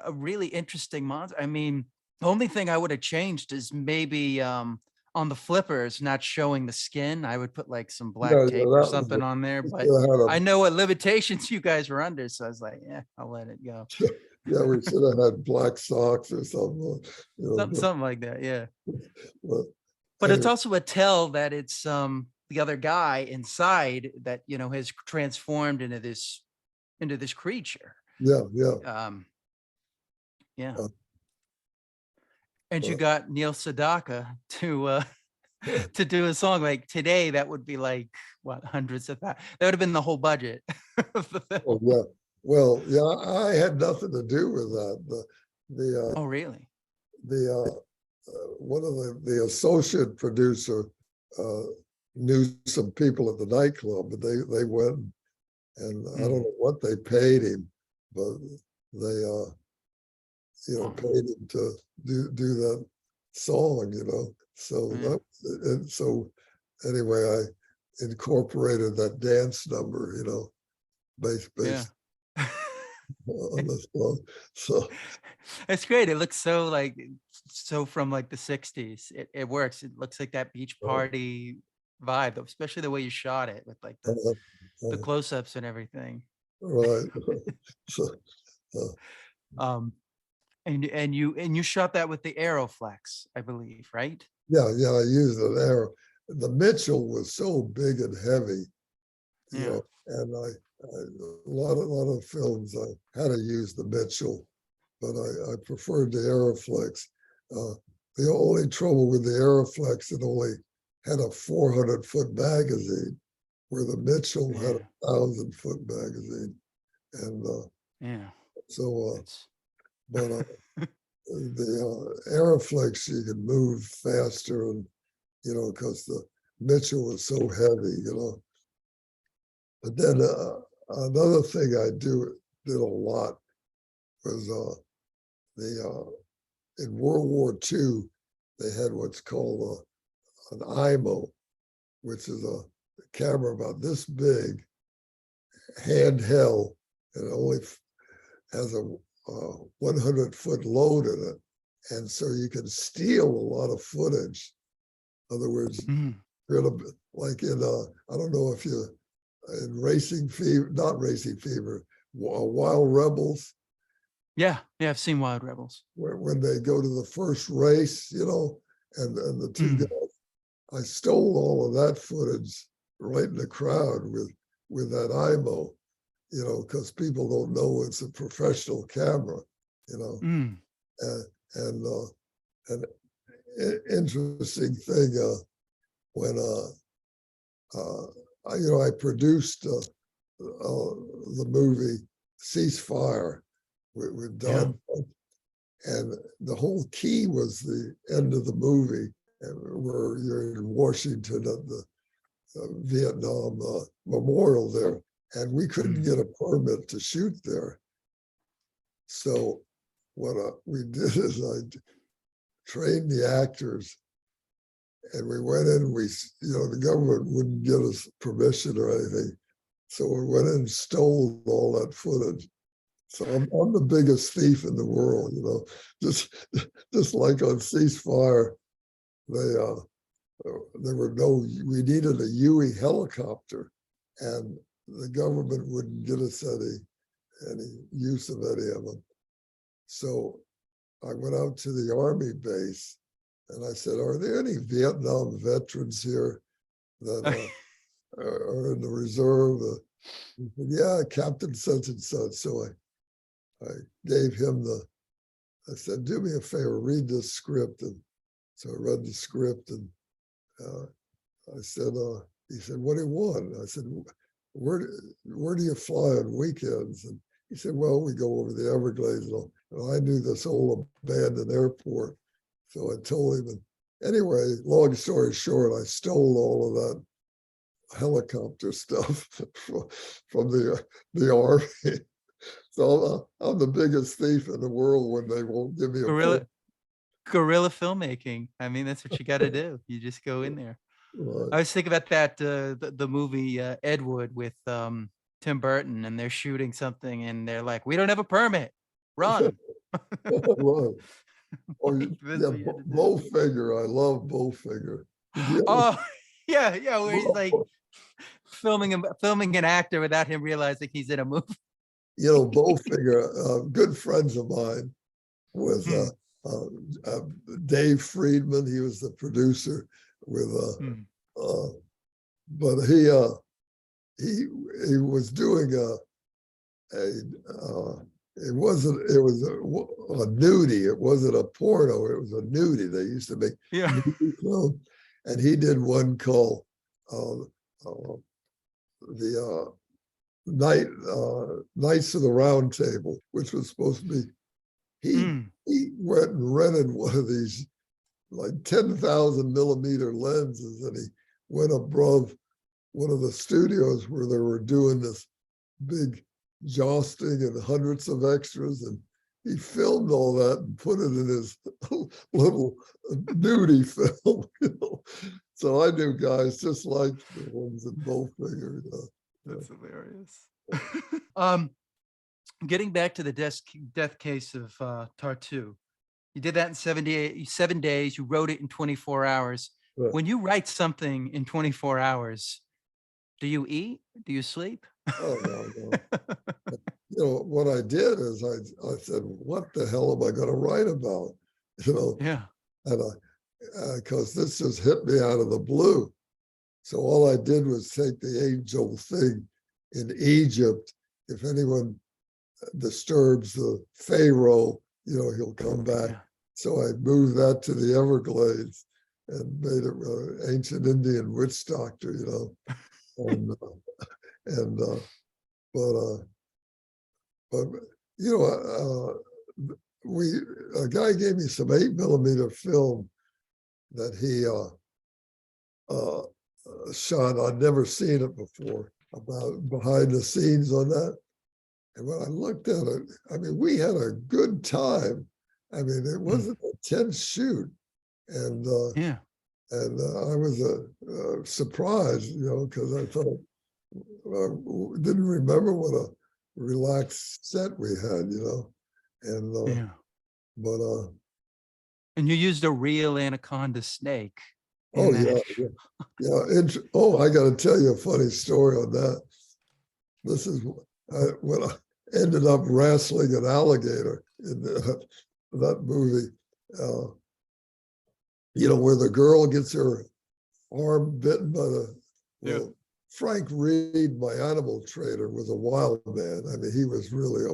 Speaker 1: a really interesting monster. I mean, the only thing I would have changed is maybe on the flippers not showing the skin. I would put like some
Speaker 2: yeah,
Speaker 1: black tape or
Speaker 2: that was
Speaker 1: something on there,
Speaker 2: we
Speaker 1: but
Speaker 2: should have had
Speaker 1: I know what limitations you guys were under, so I was like, yeah, I'll let it go.
Speaker 2: yeah, we should have had black socks or something,
Speaker 1: Something like that, yeah.
Speaker 2: but
Speaker 1: But it's
Speaker 2: anyway,
Speaker 1: also a tell that it's the other guy inside that has transformed into this creature.
Speaker 2: yeah.
Speaker 1: Um, yeah.
Speaker 2: Uh,
Speaker 1: And you
Speaker 2: uh,
Speaker 1: got Neil Sedaka to do a song like today. That would be like what hundreds of that. That would have been the whole budget of the
Speaker 2: oh,
Speaker 1: film.
Speaker 2: yeah. Well, yeah, I had nothing to do with that. The
Speaker 1: Oh, really?
Speaker 2: one of the associate producer uh, knew some people at the nightclub, but they went, and I don't
Speaker 1: Mm.
Speaker 2: know what they paid him, but they
Speaker 1: Oh,
Speaker 2: paid him to do that song, So
Speaker 1: yeah.
Speaker 2: that and so anyway, I incorporated that dance number, based
Speaker 1: Yeah.
Speaker 2: on the song. So
Speaker 1: It's great. It looks so from like the 60s. It works. It looks like that beach
Speaker 2: uh,
Speaker 1: party vibe, especially the way you shot it with like the
Speaker 2: uh,
Speaker 1: the
Speaker 2: uh,
Speaker 1: close-ups and everything.
Speaker 2: right. So uh,
Speaker 1: Um and you shot that with the Aeroflex, I believe, right?
Speaker 2: yeah, I used an arrow. The Mitchell was so big and heavy,
Speaker 1: Yeah.
Speaker 2: and a lot of films I had to use the Mitchell, but I preferred the Aeroflex. Uh, The only trouble with the Aeroflex, it only had a 400-foot magazine, where the Mitchell had
Speaker 1: Yeah.
Speaker 2: a 1,000-foot magazine. And
Speaker 1: Yeah.
Speaker 2: so,
Speaker 1: It's
Speaker 2: but the Aeroflex, you could move faster, and because the Mitchell was so heavy. But then another thing I did a lot was the in World War II, they had what's called an IMO, which is a camera about this big, handheld, and it only has a 100-foot load in it. And so you can steal a lot of footage. In other words,
Speaker 1: mm.
Speaker 2: like in, I don't know if you, in Racing Fever, not Racing Fever, Wild Rebels,
Speaker 1: Yeah. Yeah. I've seen Wild Rebels.
Speaker 2: when they go to the first race, and the two
Speaker 1: Mm.
Speaker 2: guys, I stole all of that footage right in the crowd with that IMO, because people don't know it's a professional camera,
Speaker 1: Mm.
Speaker 2: and and an interesting thing when I produced the movie Ceasefire with
Speaker 1: Yeah.
Speaker 2: Don, and the whole key was the end of the movie, where you're in Washington at the Vietnam Memorial there, and we couldn't
Speaker 1: Mm.
Speaker 2: get a permit to shoot there. So what we did is I trained the actors, and we went in. The government wouldn't give us permission or anything, so we went in and stole all that footage. So I'm the biggest thief in the world, just like on Ceasefire, they we needed a Huey helicopter, and the government wouldn't give us any use of any of them. So I went out to the Army base, and I said, "Are there any Vietnam veterans here that are in the reserve?" He said, "Yeah, Captain such and such." So I gave him I said, "Do me a favor, read this script." And so I read the script, and I said, he said, "What do you want?" I said, where do you fly on weekends?" And he said, "Well, we go over the Everglades." And I knew this old abandoned airport. So I told him, and anyway, long story short, I stole all of that helicopter stuff from the Army. So I'm the biggest thief in the world when they won't give me a permit.
Speaker 1: Guerrilla guerrilla filmmaking. I mean, that's what you got to do. You just go in there.
Speaker 2: Right.
Speaker 1: I was thinking about that the movie Ed Wood with Tim Burton, and they're shooting something, and they're like, "We don't have a permit. Run!"
Speaker 2: Right. Oh,
Speaker 1: That's
Speaker 2: yeah,
Speaker 1: what you had to do.
Speaker 2: Bowfinger. I love Bowfinger. Did you ever?
Speaker 1: Oh, yeah, yeah, where he's like filming an actor without him realizing he's in a movie.
Speaker 2: Bowfinger, good friends of mine was
Speaker 1: Hmm,
Speaker 2: uh, uh, Dave Friedman. He was the producer with,
Speaker 1: hmm,
Speaker 2: but he was doing it was a nudie. It wasn't a porno. It was a nudie. They used to make
Speaker 1: yeah.
Speaker 2: nudie films, and he did one called uh, the Knights of the Round Table, which was supposed to be. He
Speaker 1: Mm,
Speaker 2: he went and rented one of these like 10,000 millimeter lenses, and he went above one of the studios where they were doing this big jousting and hundreds of extras, and he filmed all that and put it in his little nudie film. So I knew guys just like the ones in Bowfinger.
Speaker 1: that's hilarious. um, Getting back to the death case of Tartu, you did that in 7 days. You wrote it in 24 hours.
Speaker 2: Yeah.
Speaker 1: When you write something in 24 hours, do you eat? Do you sleep?
Speaker 2: Oh no, no. What I did is I said, "What the hell am I going to write about?" You know,
Speaker 1: Yeah.
Speaker 2: and because this just hit me out of the blue. So all I did was take the age-old thing in Egypt. If anyone disturbs the Pharaoh, he'll come back.
Speaker 1: Yeah.
Speaker 2: So I moved that to the Everglades and made it an ancient Indian witch doctor, and and but but we a guy gave me some 8mm film that he shot. I'd never seen it before, about behind the scenes on that. And when I looked at it, I mean, we had a good time. I mean, it
Speaker 1: Mm.
Speaker 2: wasn't a tense shoot, and
Speaker 1: Yeah.
Speaker 2: I was surprised, because I thought didn't remember what a relaxed set we had, and
Speaker 1: Yeah.
Speaker 2: but
Speaker 1: And you used a real anaconda snake in
Speaker 2: oh
Speaker 1: that.
Speaker 2: yeah, yeah, yeah. Oh, I got to tell you a funny story on that. This is when I ended up wrestling an alligator in that movie. Uh, where the girl gets her arm bitten by the,
Speaker 1: Yeah.
Speaker 2: well, Frank Reed, my animal trainer, was a wild man. I mean, he was really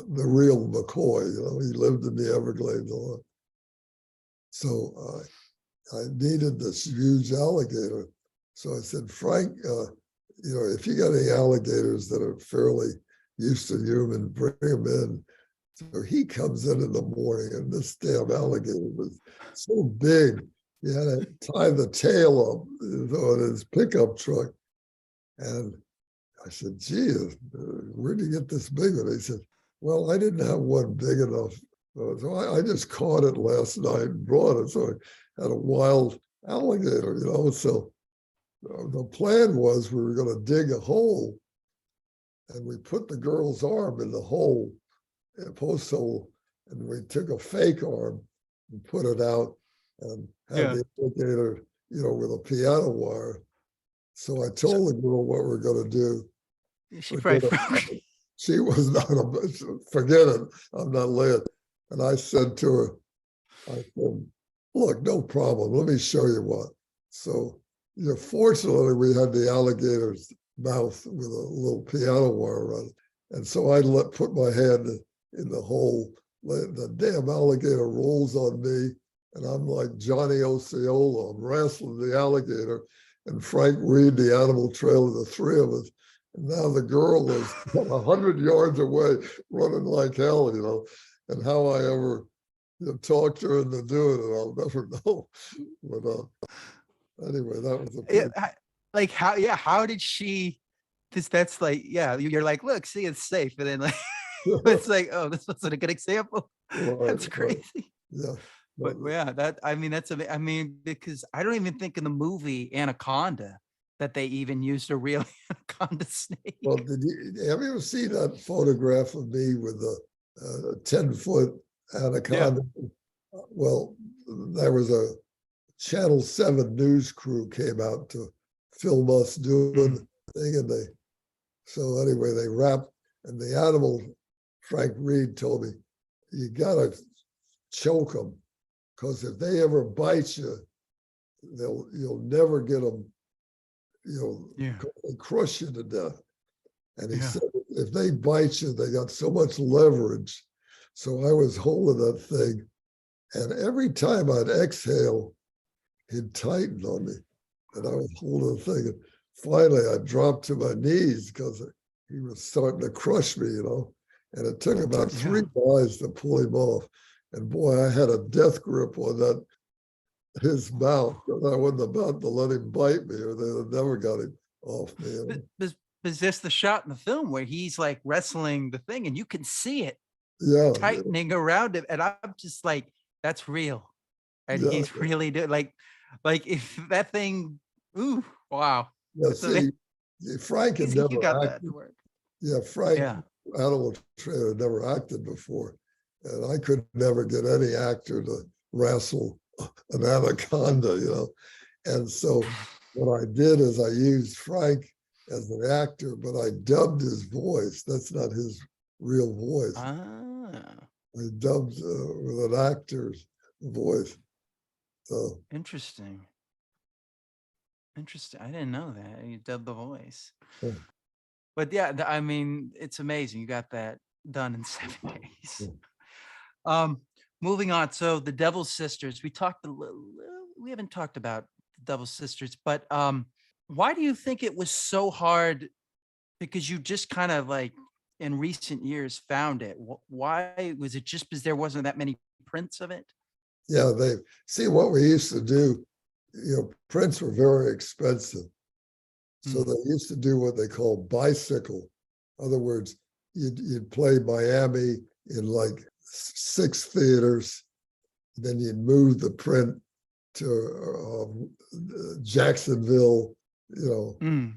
Speaker 2: the real McCoy. He lived in the Everglades a lot. So I needed this huge alligator. So I said, Frank, if you got any alligators that are fairly used to human, bring them in. So he comes in the morning, and this damn alligator was so big, he had to tie the tail up on his pickup truck. And I said, gee, where'd you get this big one? He said, well, I didn't have one big enough. So I just caught it last night and brought it. So I had a wild alligator, So the plan was we were going to dig a hole, and we put the girl's arm in the hole, a post hole, and we took a fake arm and put it out and had
Speaker 1: Yeah.
Speaker 2: the alligator, with a piano wire. So I
Speaker 1: So
Speaker 2: told the girl what we're going to do.
Speaker 1: she
Speaker 2: Forget
Speaker 1: probably
Speaker 2: it. She was not forget it. I'm not laying. And I said to her, I said, look, no problem. Let me show you what. So, fortunately, we had the alligator's mouth with a little piano wire on it. And so I put my hand in the hole. The damn alligator rolls on me, and I'm like Johnny Osceola. I'm wrestling the alligator, and Frank Reed, the animal trailer, the three of us. And now the girl is 100 yards away, running like hell, and how I ever talk to her into doing it, I'll never know. But anyway, that was a
Speaker 1: yeah,
Speaker 2: pretty.
Speaker 1: like how, yeah, how did she, that's like, yeah, you're like, look, see, it's safe. And then like it's like, oh, this wasn't a good example.
Speaker 2: Right,
Speaker 1: That's
Speaker 2: right.
Speaker 1: crazy.
Speaker 2: Yeah.
Speaker 1: But yeah, that, I mean, I mean, because I don't even think in the movie Anaconda that they even used a real anaconda
Speaker 2: Well,
Speaker 1: snake.
Speaker 2: have you ever seen that photograph of me with a 10-foot
Speaker 1: Yeah.
Speaker 2: anaconda? Well, there was a Channel 7 news crew came out to film us doing
Speaker 1: Mm.
Speaker 2: the thing, and so anyway, they wrapped, and the animal, Frank Reed told me, you gotta choke them, because if they ever bite you, you'll never get them,
Speaker 1: Yeah.
Speaker 2: they crush you to death. And he
Speaker 1: Yeah.
Speaker 2: said, if they bite you, they got so much leverage. So I was holding that thing, and every time I'd exhale, he'd tighten on me, and I was holding the thing. And finally, I dropped to my knees because he was starting to crush me, And it took about
Speaker 1: Yeah.
Speaker 2: 3 guys to pull him off. And boy, I had a death grip on his mouth. I wasn't about to let him bite me, or they would never got him off me.
Speaker 1: Is this the shot in the film where he's like wrestling the thing and you can see it
Speaker 2: Yeah,
Speaker 1: tightening around him? And I'm just like, that's real. And
Speaker 2: yeah,
Speaker 1: he's really doing like if that thing, ooh, wow.
Speaker 2: yeah.
Speaker 1: That's amazing.
Speaker 2: See, Frank had
Speaker 1: You
Speaker 2: never
Speaker 1: got that to
Speaker 2: acted.
Speaker 1: work.
Speaker 2: Yeah, Frank,
Speaker 1: Yeah.
Speaker 2: animal trainer, had never acted before, and I could never get any actor to wrestle an anaconda, And so what I did is I used Frank as an actor, but I dubbed his voice. That's not his real voice.
Speaker 1: Ah,
Speaker 2: I dubbed with an actor's voice. So
Speaker 1: interesting. Interesting. I didn't know that. You dubbed the voice.
Speaker 2: yeah,
Speaker 1: But yeah, I mean, it's amazing. You got that done in 7 days.
Speaker 2: yeah.
Speaker 1: Um, moving on. So the Devil's Sisters, we haven't talked about the Devil's Sisters, but why do you think it was so hard? Because you just kind of like in recent years found it. Why was it just because there wasn't that many prints of it?
Speaker 2: Yeah, they see what we used to do. Prints were very expensive. So
Speaker 1: Mm,
Speaker 2: they used to do what they call bicycle. In other words, you'd play Miami in like 6 theaters, then you'd move the print to Jacksonville,
Speaker 1: mm,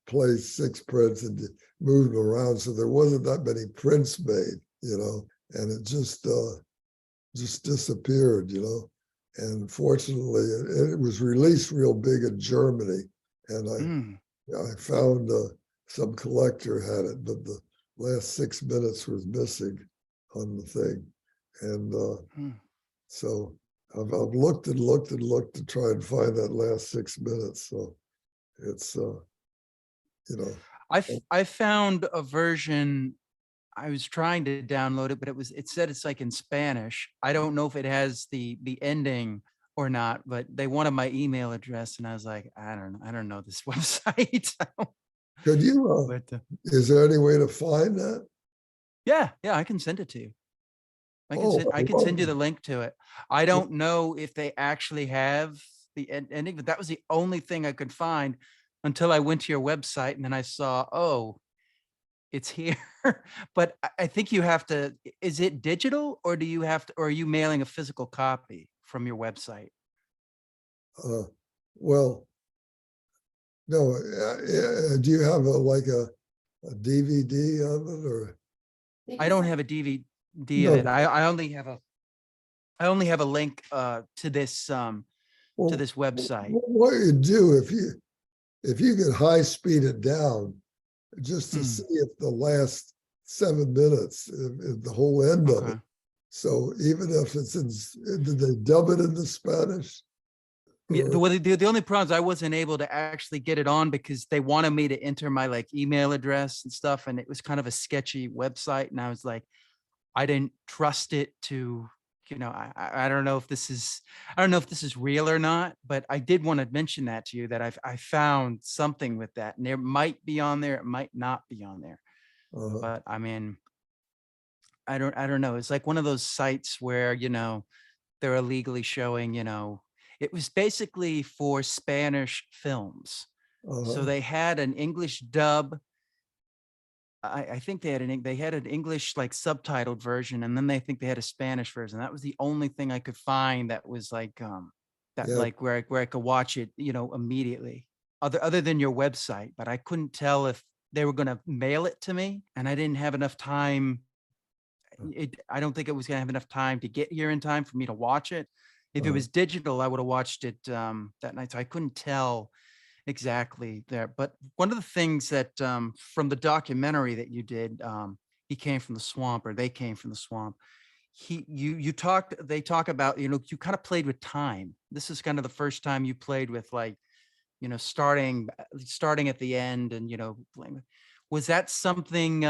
Speaker 2: play 6 prints and move them around. So there wasn't that many prints made, and it just disappeared, And fortunately, it was released real big in Germany, and
Speaker 1: mm,
Speaker 2: I found some collector had it, but the last 6 minutes was missing on the thing, and
Speaker 1: mm.
Speaker 2: so I've looked and looked and looked to try and find that last 6 minutes. So it's you know,
Speaker 1: I found a version. I was trying to download it, but it said it's like in Spanish. I don't know if it has the ending or not, but they wanted my email address, and I was like, I don't know this website.
Speaker 2: could you?
Speaker 1: But
Speaker 2: Is there any way to find that?
Speaker 1: yeah, yeah, I can send it to you.
Speaker 2: Oh,
Speaker 1: I can send you the link to it. I don't know if they actually have the ending, but that was the only thing I could find until I went to your website, and then I saw, oh, it's here. But I think you have to. Is it digital, or do you have to, or are you mailing a physical copy from your website?
Speaker 2: uh, well, no. Do you have a DVD of it or
Speaker 1: I don't have a DVD of
Speaker 2: no?
Speaker 1: it. I only have a link to
Speaker 2: Well,
Speaker 1: this website.
Speaker 2: what you do if you could high speed it down just to see
Speaker 1: Mm,
Speaker 2: if the last 7 minutes, if the whole end of it.
Speaker 1: okay.
Speaker 2: So even if did they dub it into Spanish?
Speaker 1: Yeah,
Speaker 2: Or,
Speaker 1: the only problem is I wasn't able to actually get it on because they wanted me to enter my like email address and stuff, and it was kind of a sketchy website, and I was like, I didn't trust it to, I don't know if this is, I don't know if this is real or not, but I did want to mention that to you that I found something with that, and there might be on there, it might not be on there,
Speaker 2: uh,
Speaker 1: but I mean, I don't know. It's like one of those sites where they're illegally showing, it was basically for Spanish films. So
Speaker 2: uh,
Speaker 1: they had an English dub. I think they had an English like subtitled version, and then they think they had a Spanish version. That was the only thing I could find that was like that
Speaker 2: yeah,
Speaker 1: like where I could watch it, immediately. Other than your website, but I couldn't tell if they were going to mail it to me, and I didn't have enough time. I don't think it was going to have enough time to get here in time for me to watch it. If it
Speaker 2: uh,
Speaker 1: was digital, I would have watched it that night. So I couldn't tell exactly there. But one of the things that from the documentary that you did, he came from the swamp, or they came from the swamp. They talk about, you kind of played with time. This is kind of the first time you played with like, starting at the end and, playing with, was that something,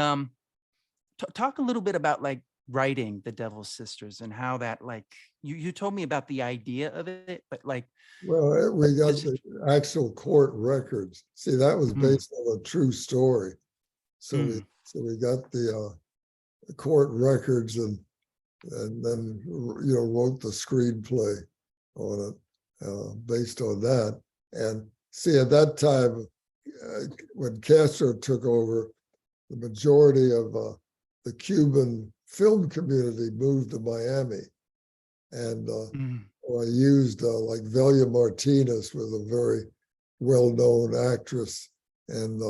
Speaker 1: talk a little bit about like writing the Devil's Sisters and how that like, you told me about the idea of it, but like,
Speaker 2: well, we got
Speaker 1: because,
Speaker 2: the actual court records. See, that was
Speaker 1: mm,
Speaker 2: based on a true story. So we
Speaker 1: mm,
Speaker 2: so we got the court records and then wrote the screenplay on it based on that. And see, at that time, when Castro took over, the majority of the Cuban film community moved to Miami, and
Speaker 1: mm,
Speaker 2: I used like Velia Martinez was a very well-known actress, and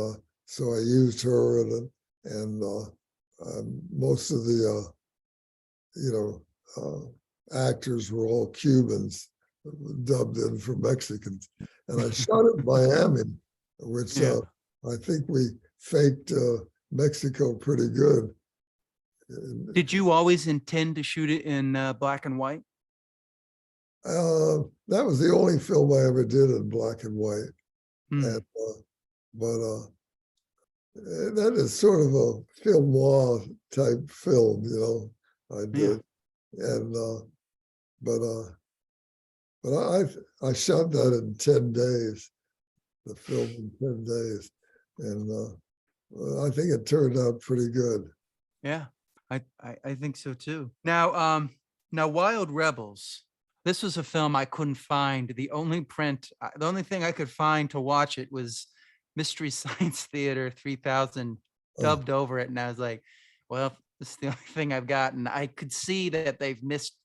Speaker 2: so I used her in it, and most of the you know, actors were all Cubans dubbed in for Mexicans. And I shot it in Miami, which
Speaker 1: yeah.
Speaker 2: I think we faked Mexico pretty good.
Speaker 1: Did you always intend to shoot it in black and white?
Speaker 2: That was the only film I ever did in black and white. And,
Speaker 1: Mm,
Speaker 2: but that is sort of a film noir type film, I
Speaker 1: yeah.
Speaker 2: did. and but uh, but I shot that in 10 days, the film in 10 days, and well, I think it turned out pretty good.
Speaker 1: Yeah, I think so too. Now Wild Rebels. This was a film I couldn't find. The only thing I could find to watch it was Mystery Science Theater 3000
Speaker 2: Oh,
Speaker 1: dubbed over it, and I was like, well, this is the only thing I've got. And I could see that they've missed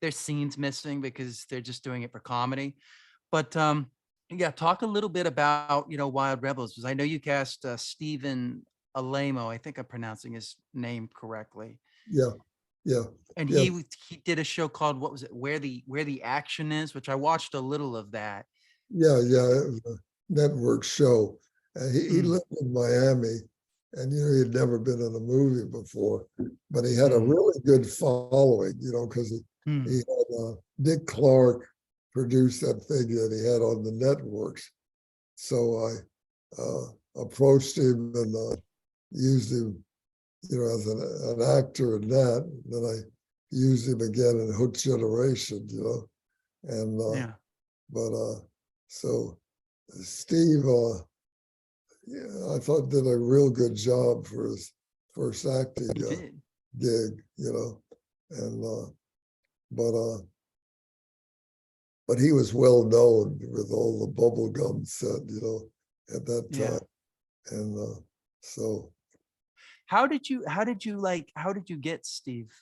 Speaker 1: their scenes missing because they're just doing it for comedy. But yeah, talk a little bit about Wild Rebels, because I know you cast Stephen Alamo. I think I'm pronouncing his name correctly.
Speaker 2: yeah, yeah,
Speaker 1: And
Speaker 2: yeah,
Speaker 1: he did a show called, what was it? Where the action is, which I watched a little of that.
Speaker 2: yeah. It was a network show. He
Speaker 1: Mm,
Speaker 2: lived in Miami, and he'd never been in a movie before, but he had a
Speaker 1: mm,
Speaker 2: really good following, because he
Speaker 1: mm.
Speaker 2: had Dick Clark produced that thing that he had on the networks. So I approached him and used him, as an actor in that. And then I used him again in Hook Generation, and
Speaker 1: Yeah,
Speaker 2: but so Steve, yeah, I thought did a real good job for his first acting
Speaker 1: he did.
Speaker 2: gig, and but uh, but he was well known with all the bubblegum set, at that
Speaker 1: Yeah.
Speaker 2: time, and so
Speaker 1: How did you get Steve?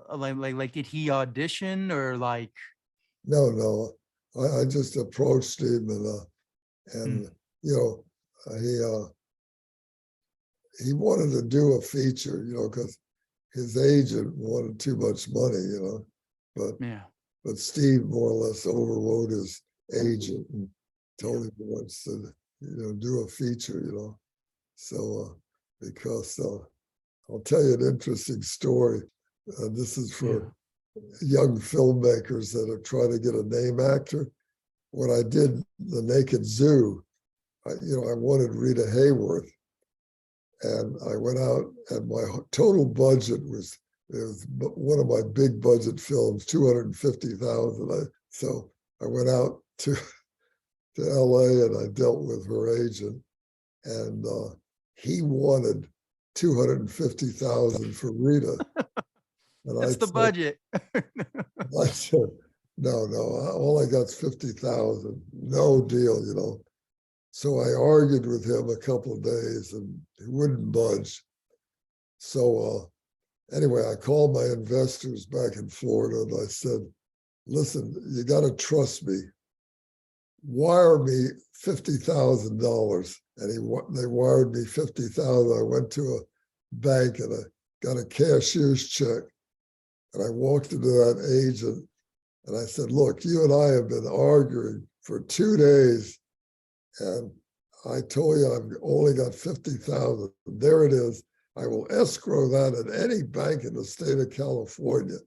Speaker 1: Like, did he audition or like?
Speaker 2: no, no, I just approached him and
Speaker 1: Mm,
Speaker 2: you know he wanted to do a feature, because his agent wanted too much money, but
Speaker 1: yeah,
Speaker 2: but Steve more or less overrode his agent and
Speaker 1: yeah,
Speaker 2: told him he wants to, do a feature, So because I'll tell you an interesting story. This is
Speaker 1: yeah.
Speaker 2: for young filmmakers that are trying to get a name actor. When I did The Naked Zoo, I wanted Rita Hayworth, and I went out, and my total budget was, it was one of my big budget films, 250,000. So I went out to LA and I dealt with her agent, and he wanted 250,000 for Rita, and
Speaker 1: That's the budget.
Speaker 2: I said, no, no, all I got's 50,000, no deal, So I argued with him a couple of days, and he wouldn't budge. So anyway, I called my investors back in Florida and I said, listen, you got to trust me. Wire me $50,000. And they wired me 50,000. I went to a bank and I got a cashier's check. And I walked into that agent and I said, look, you and I have been arguing for 2 days. And I told you I've only got 50,000. There it is. I will escrow that at any bank in the state of California.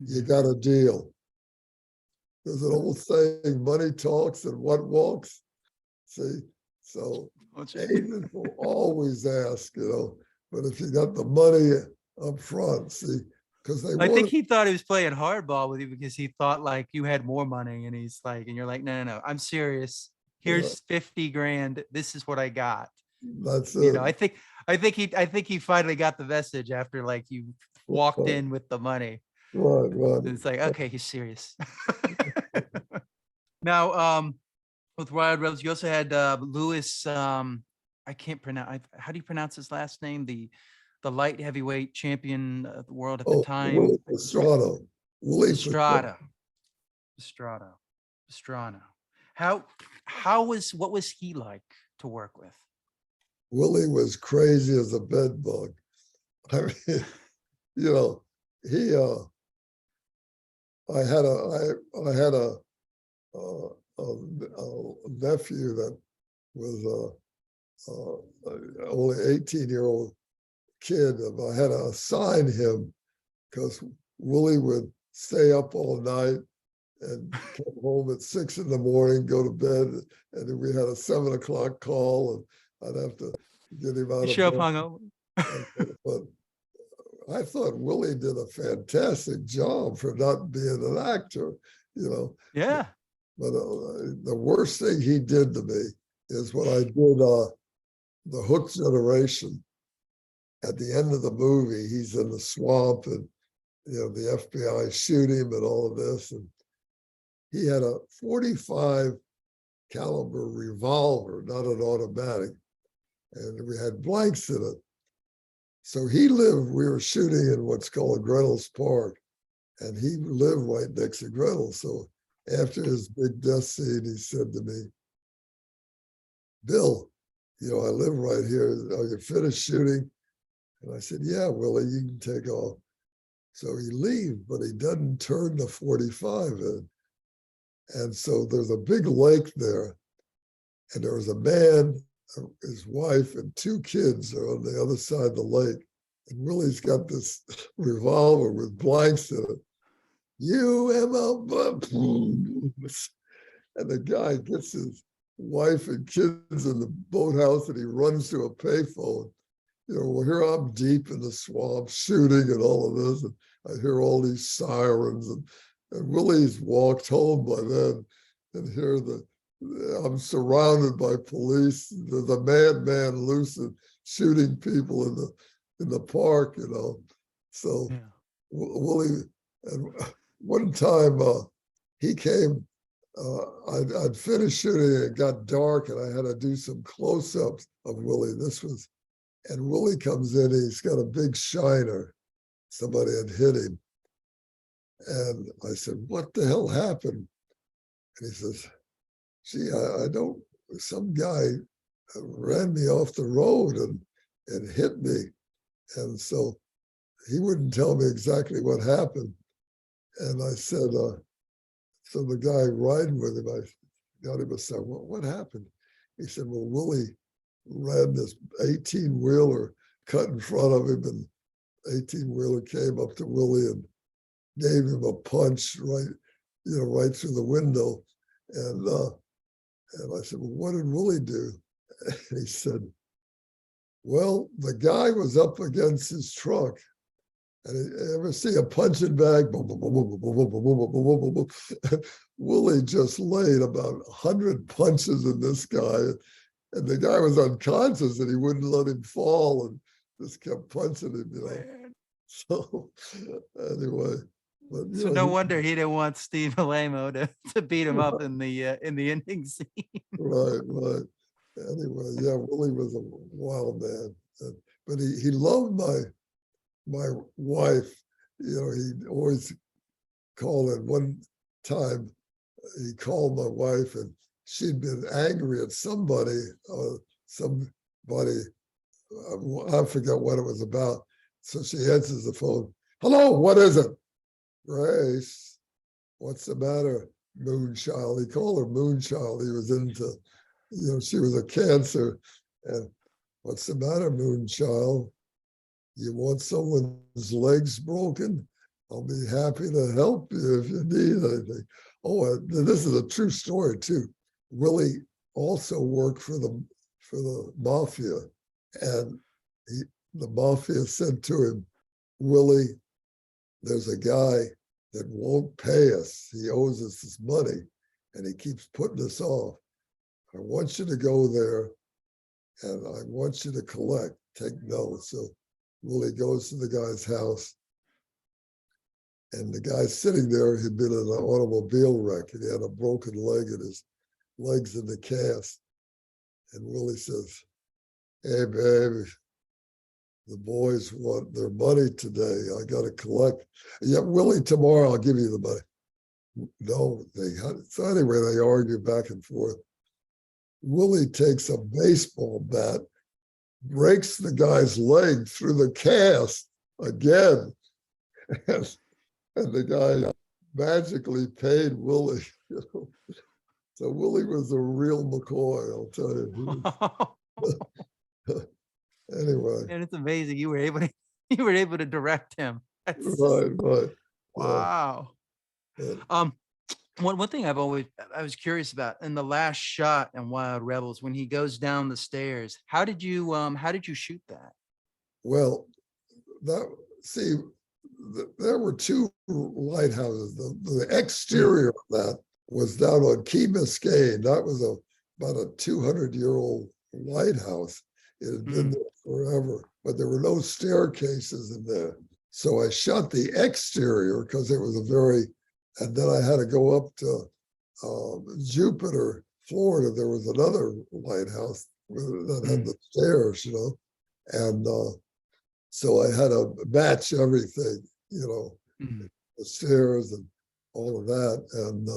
Speaker 2: You got a deal. There's an old saying, money talks and what walks. See, so agents will always ask, but if you got the money up front, see, because they
Speaker 1: I think
Speaker 2: want
Speaker 1: he thought he was playing hardball with you because he thought like you had more money, and he's like, and you're like, no, no, no, I'm serious.
Speaker 2: to,
Speaker 1: Here's 50 grand. This is what I got.
Speaker 2: that's it.
Speaker 1: I think he finally got the message after like you walked
Speaker 2: Right,
Speaker 1: in with the money.
Speaker 2: right.
Speaker 1: And it's like, okay, he's serious. Now, with Wild Rebels, you also had Lewis. I can't pronounce. How do you pronounce his last name? The light heavyweight champion of the world at the
Speaker 2: Oh,
Speaker 1: time,
Speaker 2: Willie Pastrana. Willie Pastrana.
Speaker 1: Estrada. Estrada. Estrada. What was he like to work with?
Speaker 2: Willie was crazy as a bed bug. I mean, you know, he I had a nephew that was only 18-year-old kid, and I had to assign him because Willie would stay up all night and come home at 6 in the morning, go to bed, and then we had a 7 o'clock call, and I'd have to get him
Speaker 1: You
Speaker 2: out of
Speaker 1: show up
Speaker 2: bed.
Speaker 1: hungover.
Speaker 2: But I thought Willie did a fantastic job for not being an actor, you know.
Speaker 1: Yeah.
Speaker 2: But the worst thing he did to me is when I did the Hook Generation. At the end of the movie, he's in the swamp, and the FBI shoot him and all of this, and he had a 45 caliber revolver, not an automatic, and we had blanks in it. So we were shooting in what's called Gretel's Park, and he lived right next to Gretel. So after his big death scene, he said to me, Bill, I live right here. Are you finished shooting? And I said, yeah, Willie, you can take off. So he leaves, but he doesn't turn the 45 in. And so there's a big lake there. And there was a man, his wife, and two kids are on the other side of the lake. And Willie's got this revolver with blanks in it. And the guy gets his wife and kids in the boathouse, and he runs to a payphone. Well, here I'm deep in the swamp shooting and all of this, and I hear all these sirens, and Willie's walked home by then, and here I'm surrounded by police. There's a madman loose and shooting people in the park, So
Speaker 1: Yeah.
Speaker 2: Willie, and one time he came. I'd finished shooting. It got dark, and I had to do some close-ups of Willie. And Willie comes in. He's got a big shiner. Somebody had hit him, and I said, "What the hell happened?" And he says, "Gee, I don't. Some guy ran me off the road and hit me." And so he wouldn't tell me exactly what happened. And I said, so the guy riding with him, I got him a son. What happened? He said, well, Willie ran this 18-wheeler, cut in front of him, and 18-wheeler came up to Willie and gave him a punch right through the window. And I said, well, what did Willie do? And he said, well, the guy was up against his truck. And you ever see a punching bag? Willie just laid about 100 punches in this guy. And the guy was unconscious, and he wouldn't let him fall and just kept punching him,
Speaker 1: Man.
Speaker 2: So anyway. But,
Speaker 1: So no wonder he didn't want Steve Alamo to beat him up in the ending scene.
Speaker 2: Right. Anyway, yeah, Willie was a wild man. But he loved my wife. He always called. At one time, he called my wife, and she'd been angry at somebody. I forget what it was about. So she answers the phone. Hello, what is it? Grace, what's the matter? Moonchild. He called her Moonchild. He was into, she was a Cancer. And what's the matter, Moonchild? You want someone's legs broken? I'll be happy to help you if you need anything. Oh, this is a true story too. Willie also worked for the mafia, and the mafia said to him, Willie, there's a guy that won't pay us. He owes us this money, and he keeps putting us off. I want you to go there, and I want you to collect, take notes. So Willie goes to the guy's house, and the guy sitting there had been in an automobile wreck, and he had a broken leg, and his legs in the cast. And Willie says, hey, baby, the boys want their money today. I got to collect. Yeah, Willie, tomorrow I'll give you the money. No, so anyway, they argue back and forth. Willie takes a baseball bat, breaks the guy's leg through the cast again. And the guy magically paid Willie. So Willie was a real McCoy, I'll tell you. Anyway.
Speaker 1: And it's amazing you were able to direct him.
Speaker 2: Right.
Speaker 1: Wow.
Speaker 2: Yeah.
Speaker 1: One thing I was curious about in the last shot in Wild Rebels, when he goes down the stairs, how did you shoot that?
Speaker 2: Well, that see, there were two lighthouses. The
Speaker 1: Mm,
Speaker 2: exterior of that was down on Key Biscayne. That was about a 200-year-old lighthouse. It had been
Speaker 1: mm,
Speaker 2: there forever, but there were no staircases in there. So I shot the exterior because it was a very, and then I had to go up to Jupiter, Florida. There was another lighthouse that had
Speaker 1: mm,
Speaker 2: the stairs, and so I had to match everything,
Speaker 1: mm.
Speaker 2: the stairs and all of that. And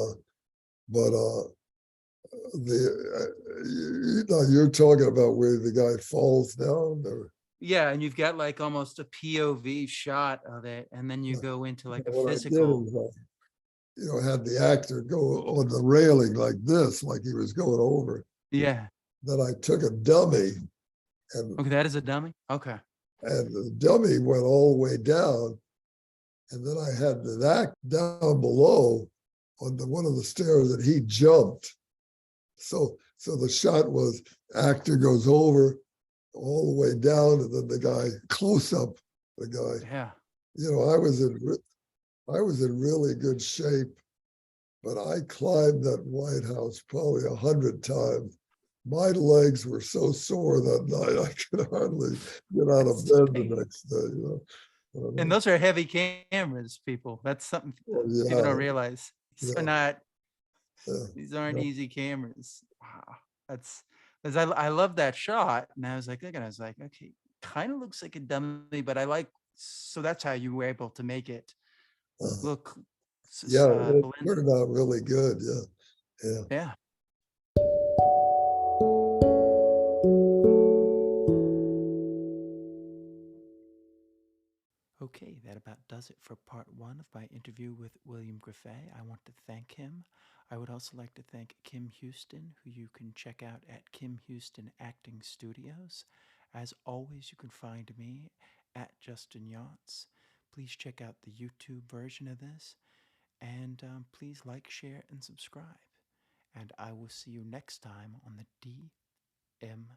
Speaker 2: but you're talking about where the guy falls down. Or,
Speaker 1: Yeah, and you've got like almost a POV shot of it, and then you go into like a
Speaker 2: what I did
Speaker 1: physical.
Speaker 2: is had the actor go on the railing like this, like he was going over.
Speaker 1: Yeah.
Speaker 2: Then I took a dummy and
Speaker 1: Okay, that is a dummy. Okay.
Speaker 2: the dummy went all the way down, and then I had the act down below on the one of the stairs that he jumped. So the shot was actor goes over all the way down, and then the guy close up the guy.
Speaker 1: Yeah.
Speaker 2: I was in really good shape, but I climbed that White House probably 100 times. My legs were so sore that night I could hardly get out of
Speaker 1: That's
Speaker 2: bed the
Speaker 1: great.
Speaker 2: next day.
Speaker 1: And those are heavy cameras, people. That's something
Speaker 2: Well,
Speaker 1: people don't
Speaker 2: yeah,
Speaker 1: realize. These are
Speaker 2: yeah,
Speaker 1: not.
Speaker 2: yeah,
Speaker 1: These aren't
Speaker 2: yeah.
Speaker 1: easy cameras. Wow. That's because I love that shot, and I was like looking. I was like, okay, kind of looks like a dummy, but I like. So that's how you were able to make it
Speaker 2: Uh,
Speaker 1: look
Speaker 2: yeah, it
Speaker 1: blend.
Speaker 2: turned out really good. Yeah, yeah.
Speaker 1: Yeah. Okay, that about does it for part one of my interview with William Grefé. I want to thank him. I would also like to thank Kim Houston, who you can check out at Kim Houston Acting Studios. As always, you can find me at Justin Yachts. Please check out the YouTube version of this, and please like, share, and subscribe. And I will see you next time on the DMF.